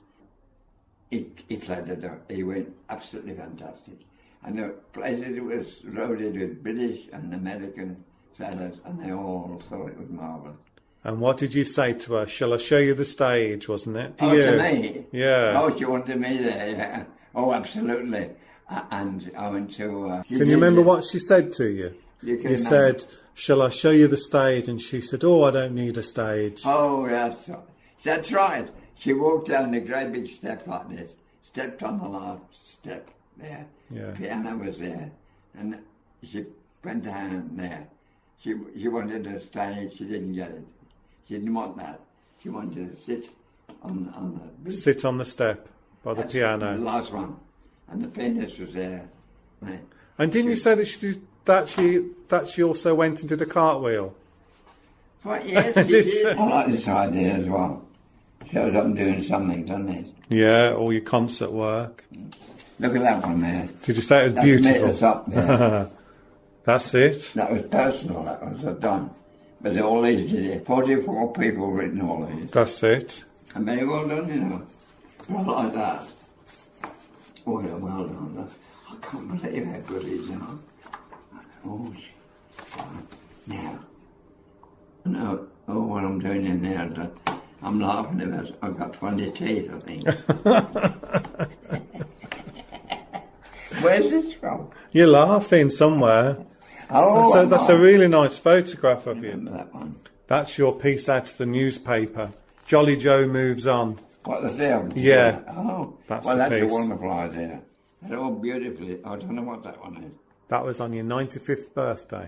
He played it up. He went absolutely fantastic. And the place it was loaded with British and American sailors, and they all thought it was marvellous. And what did you say to her? Shall I show you the stage, wasn't it? To me? Yeah. Oh, she wanted me there, yeah. Oh, absolutely. And I went to... Can you remember what she said to you? You said, shall I show you the stage? And she said, oh, I don't need a stage. Oh, that's right. She walked down a great big step like this, stepped on the last step there. Yeah. The piano was there, and she went down there. She wanted a stage, she didn't get it. She didn't want that. She wanted to sit on the... Sit on the step by the piano. The last one. And the pianist was there. And didn't you say that she also went and did a cartwheel? Well, yes, she did. I like this idea as well. Shows I'm doing something, doesn't it? Yeah, all your concert work. Look at that one there. Did you say it was beautiful? That's up there. That's it. That was personal, that was done. But all these did it. 44 people written all these. That's it. And very well done, you know. I like that. Oh, yeah, well done. I can't believe how good it is, you know. Oh, now. No, what I'm doing in there, I'm laughing about it. I've got funny teeth, I think. Where's this from? You're laughing somewhere. Oh, so that's a really nice photograph of you. Remember that one? That's your piece out to the newspaper. Jolly Joe Moves On. What, the film? Yeah. Oh, That's a wonderful idea. They're all beautifully. I don't know what that one is. That was on your 95th birthday.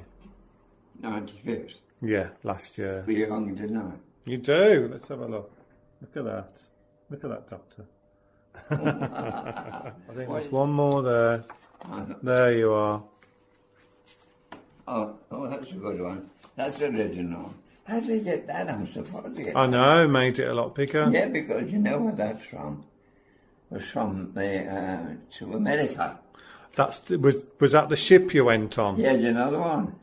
95th? Yeah, last year. For young, didn't I? You do. Let's have a look. Look at that. Look at that, Doctor. I think there's one more there. There you are. Oh, that's a good one. That's original. How did they get that? I'm surprised to get I know, made it a lot bigger. Yeah, because you know where that's from. It was from the to America. Was that the ship you went on? Yeah, you know the one.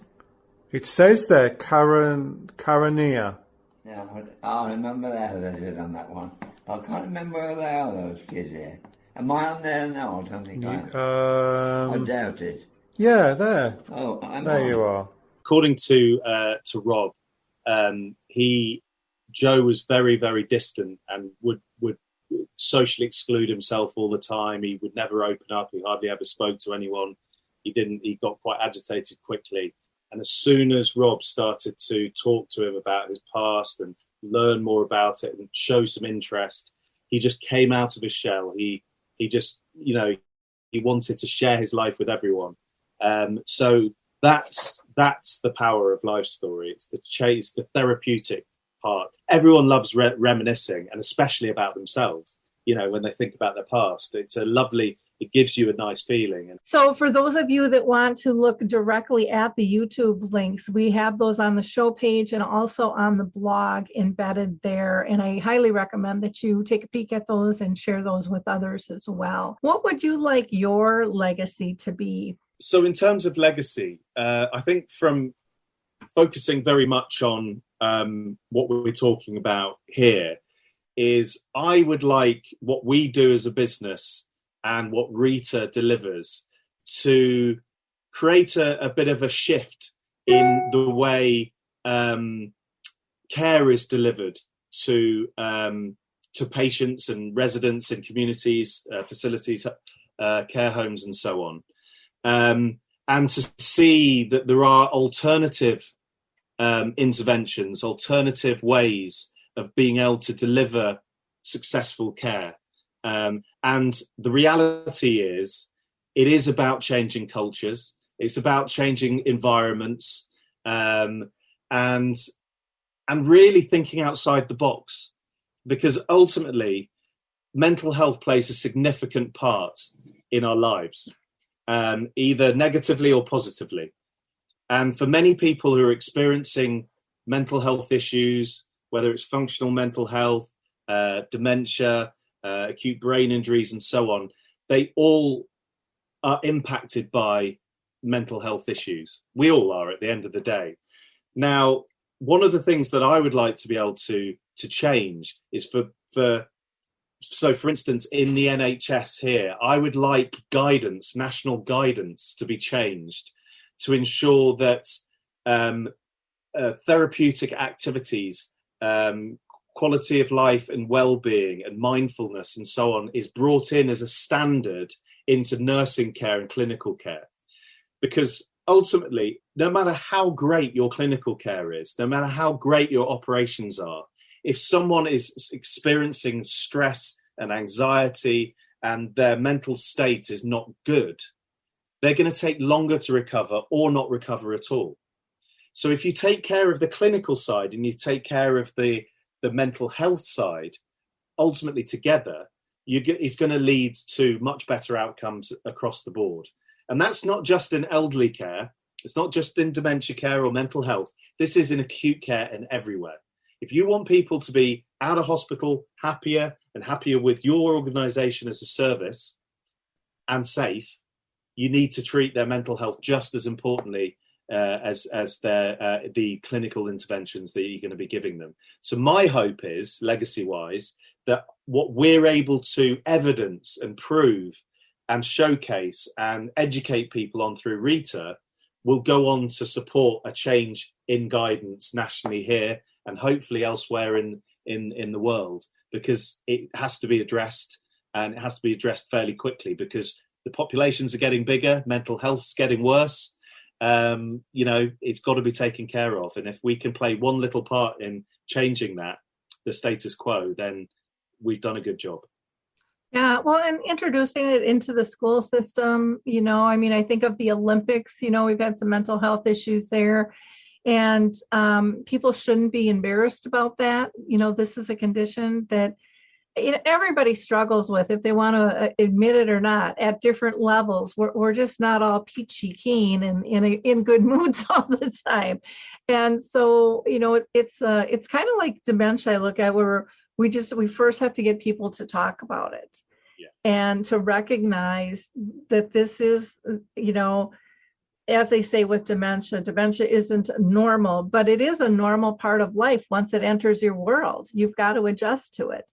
It says there, Carania. Yeah, I remember that they did on that one. I can't remember where they are, those kids here. Am I on there now? I don't think I am. I doubt it. Yeah, there. Oh, there you are. According to Rob, Joe was very, very distant and would socially exclude himself all the time. He would never open up. He hardly ever spoke to anyone. He got quite agitated quickly. And as soon as Rob started to talk to him about his past and learn more about it and show some interest, he just came out of his shell. He just, he wanted to share his life with everyone. So that's the power of Life Story. It's the therapeutic part. Everyone loves reminiscing, and especially about themselves. When they think about their past, it gives you a nice feeling. So for those of you that want to look directly at the YouTube links, we have those on the show page and also on the blog embedded there. And I highly recommend that you take a peek at those and share those with others as well. What would you like your legacy to be? So in terms of legacy, I think from focusing very much on what we're talking about here is I would like what we do as a business and what RITA delivers to create a bit of a shift in the way care is delivered to patients and residents in communities, facilities, care homes and so on. And to see that there are alternative interventions, alternative ways of being able to deliver successful care. And the reality is, it is about changing cultures. It's about changing environments, and really thinking outside the box, because ultimately, mental health plays a significant part in our lives, either negatively or positively. And for many people who are experiencing mental health issues, whether it's functional mental health, dementia, acute brain injuries and so on, they all are impacted by mental health issues. We all are at the end of the day. Now, one of the things that I would like to be able to change is for instance, in the NHS here, I would like guidance, national guidance, to be changed to ensure that therapeutic activities, quality of life and well-being and mindfulness and so on is brought in as a standard into nursing care and clinical care. Because ultimately, no matter how great your clinical care is, no matter how great your operations are, if someone is experiencing stress and anxiety and their mental state is not good, they're going to take longer to recover or not recover at all. So if you take care of the clinical side and you take care of the mental health side, ultimately together, it's going to lead to much better outcomes across the board. And that's not just in elderly care. It's not just in dementia care or mental health. This is in acute care and everywhere. If you want people to be out of hospital, happier and happier with your organisation as a service and safe, you need to treat their mental health just as importantly as the clinical interventions that you're going to be giving them. So my hope is, legacy-wise, that what we're able to evidence and prove and showcase and educate people on through RITA will go on to support a change in guidance nationally here and hopefully elsewhere in the world, because it has to be addressed, and it has to be addressed fairly quickly because the populations are getting bigger, mental health is getting worse. It's got to be taken care of. And if we can play one little part in changing that, the status quo, then we've done a good job. Yeah, well, and introducing it into the school system, I think of the Olympics, we've had some mental health issues there, and people shouldn't be embarrassed about that. This is a condition that everybody struggles with, if they want to admit it or not, at different levels. We're just not all peachy keen and in good moods all the time. And so, it's kind of like dementia. I look at where we first have to get people to talk about it, and to recognize that this is, as they say with dementia isn't normal, but it is a normal part of life. Once it enters your world, you've got to adjust to it.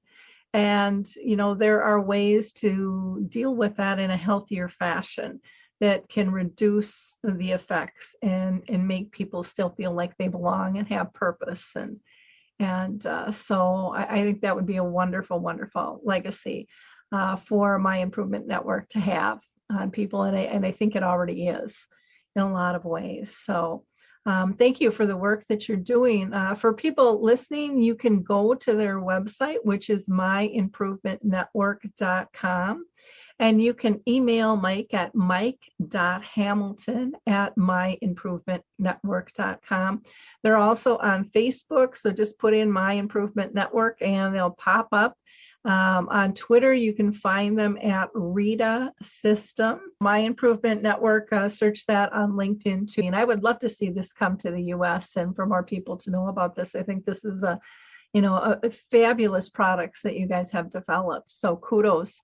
And, there are ways to deal with that in a healthier fashion that can reduce the effects and make people still feel like they belong and have purpose. And so I think that would be a wonderful, wonderful legacy for My Improvement Network to have on people. And I think it already is in a lot of ways. So thank you for the work that you're doing. For people listening, you can go to their website, which is myimprovementnetwork.com. And you can email Mike at mike.hamilton@myimprovementnetwork.com. They're also on Facebook, so just put in My Improvement Network and they'll pop up. On Twitter, you can find them at RITA System. My Improvement Network, search that on LinkedIn too. And I would love to see this come to the U.S. and for more people to know about this. I think this is a fabulous products that you guys have developed. So kudos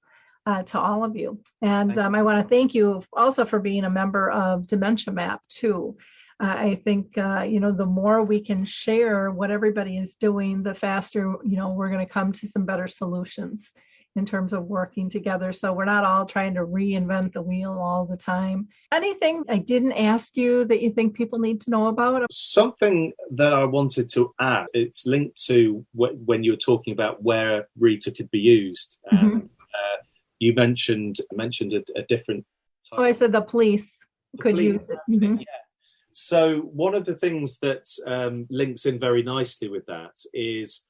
to all of you. And I want to thank you also for being a member of Dementia Map too. I think, the more we can share what everybody is doing, the faster, we're going to come to some better solutions in terms of working together. So we're not all trying to reinvent the wheel all the time. Anything I didn't ask you that you think people need to know about? Something that I wanted to add, it's linked to when you were talking about where RITA could be used. You mentioned a different type. Oh, I said the police could use it. Yeah. So one of the things that links in very nicely with that is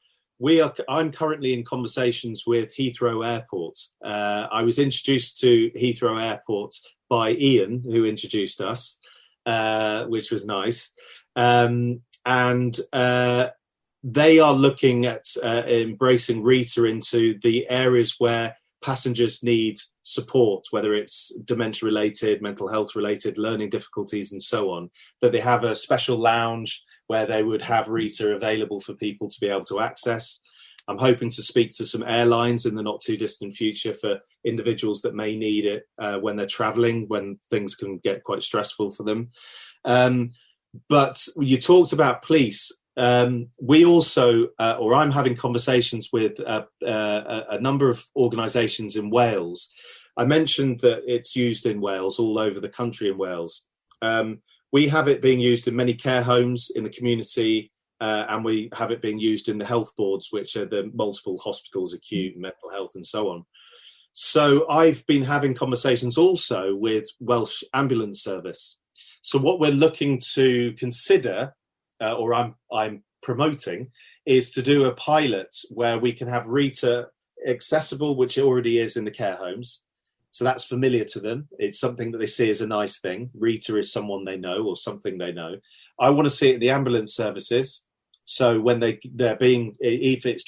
I'm currently in conversations with Heathrow Airport. I was introduced to Heathrow Airport by Ian, who introduced us, which was nice. And they are looking at embracing RITA into the areas where passengers need support, whether it's dementia related, mental health related, learning difficulties and so on, that they have a special lounge where they would have RITA available for people to be able to access. I'm hoping to speak to some airlines in the not too distant future for individuals that may need it when they're traveling, when things can get quite stressful for them. But you talked about police. We also, or I'm having conversations with a number of organisations in Wales. I mentioned that it's used in Wales, all over the country in Wales. We have it being used in many care homes in the community, and we have it being used in the health boards, which are the multiple hospitals, acute, mental health and so on. So I've been having conversations also with Welsh Ambulance Service. So what we're looking to consider, or I'm promoting, is to do a pilot where we can have RITA accessible, which it already is in the care homes. So that's familiar to them. It's something that they see as a nice thing. RITA is someone they know or something they know. I want to see it in the ambulance services. So when they're being, if it's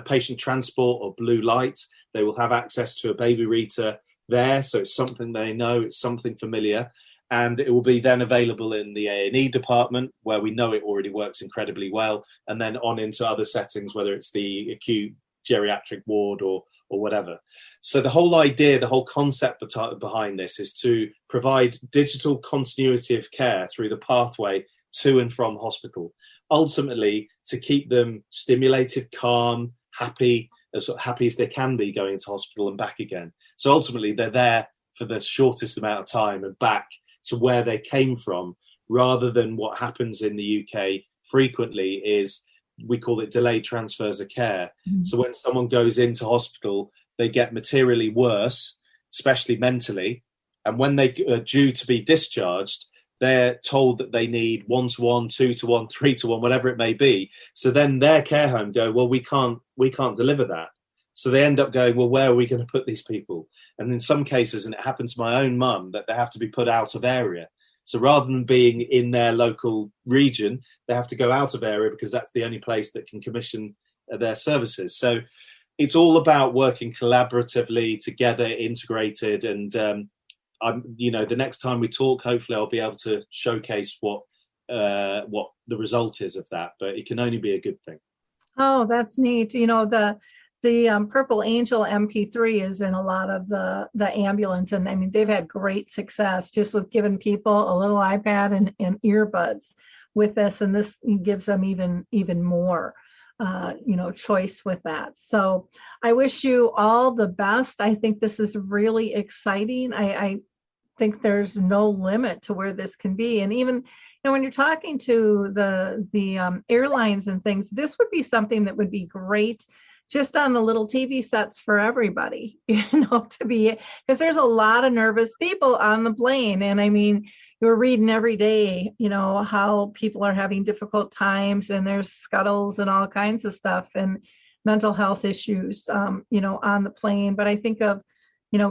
patient transport or blue light, they will have access to a baby RITA there. So it's something they know, it's something familiar. And it will be then available in the A&E department, where we know it already works incredibly well, and then on into other settings, whether it's the acute geriatric ward or whatever. So the whole idea, the whole concept behind this is to provide digital continuity of care through the pathway to and from hospital, ultimately to keep them stimulated, calm, happy, as happy as they can be going to hospital and back again. So ultimately they're there for the shortest amount of time and back to where they came from, rather than what happens in the UK frequently is, we call it delayed transfers of care. So when someone goes into hospital, they get materially worse, especially mentally. And when they are due to be discharged, they're told that they need 1-to-1, 2-to-1, 3-to-1, whatever it may be. So then their care home go, well, we can't deliver that. So they end up going, well, where are we going to put these people? And in some cases, and it happened to my own mum, that they have to be put out of area. So rather than being in their local region, they have to go out of area because that's the only place that can commission their services. So it's all about working collaboratively together, integrated. And, the next time we talk, hopefully I'll be able to showcase what the result is of that. But it can only be a good thing. Oh, that's neat. The Purple Angel MP3 is in a lot of the ambulance, and I mean they've had great success just with giving people a little iPad and earbuds with this, and this gives them even more choice with that. So I wish you all the best. I think this is really exciting. I think there's no limit to where this can be, and even when you're talking to the airlines and things, this would be something that would be great just on the little TV sets for everybody, to be, because there's a lot of nervous people on the plane. And I mean, you're reading every day, how people are having difficult times, and there's scuttles and all kinds of stuff and mental health issues, on the plane. But I think of,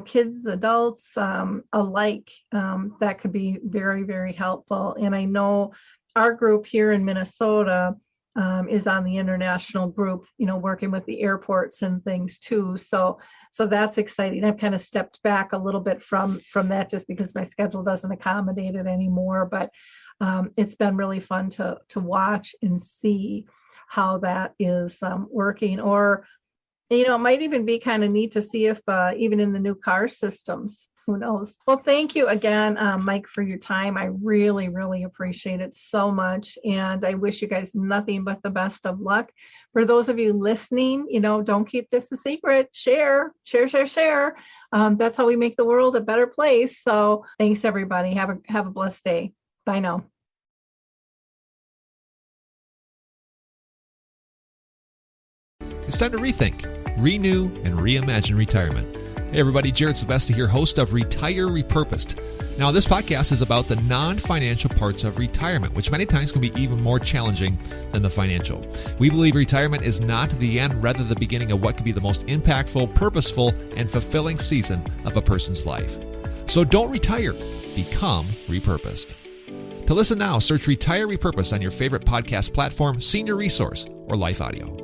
kids, adults alike, that could be very, very helpful. And I know our group here in Minnesota is on the international group, working with the airports and things too. So that's exciting. I've kind of stepped back a little bit from that just because my schedule doesn't accommodate it anymore. But it's been really fun to watch and see how that is working. Or, it might even be kind of neat to see if even in the new car systems, who knows? Well, thank you again, Mike, for your time. I really, really appreciate it so much. And I wish you guys nothing but the best of luck. For those of you listening, don't keep this a secret. Share. That's how we make the world a better place. So thanks, everybody. Have a blessed day. Bye now. It's time to rethink, renew, and reimagine retirement. Hey everybody, Jared Sebesta here, host of Retire Repurposed. Now this podcast is about the non-financial parts of retirement, which many times can be even more challenging than the financial. We believe retirement is not the end, rather the beginning of what could be the most impactful, purposeful, and fulfilling season of a person's life. So don't retire, become repurposed. To listen now, search Retire Repurposed on your favorite podcast platform, Senior Resource, or Life Audio.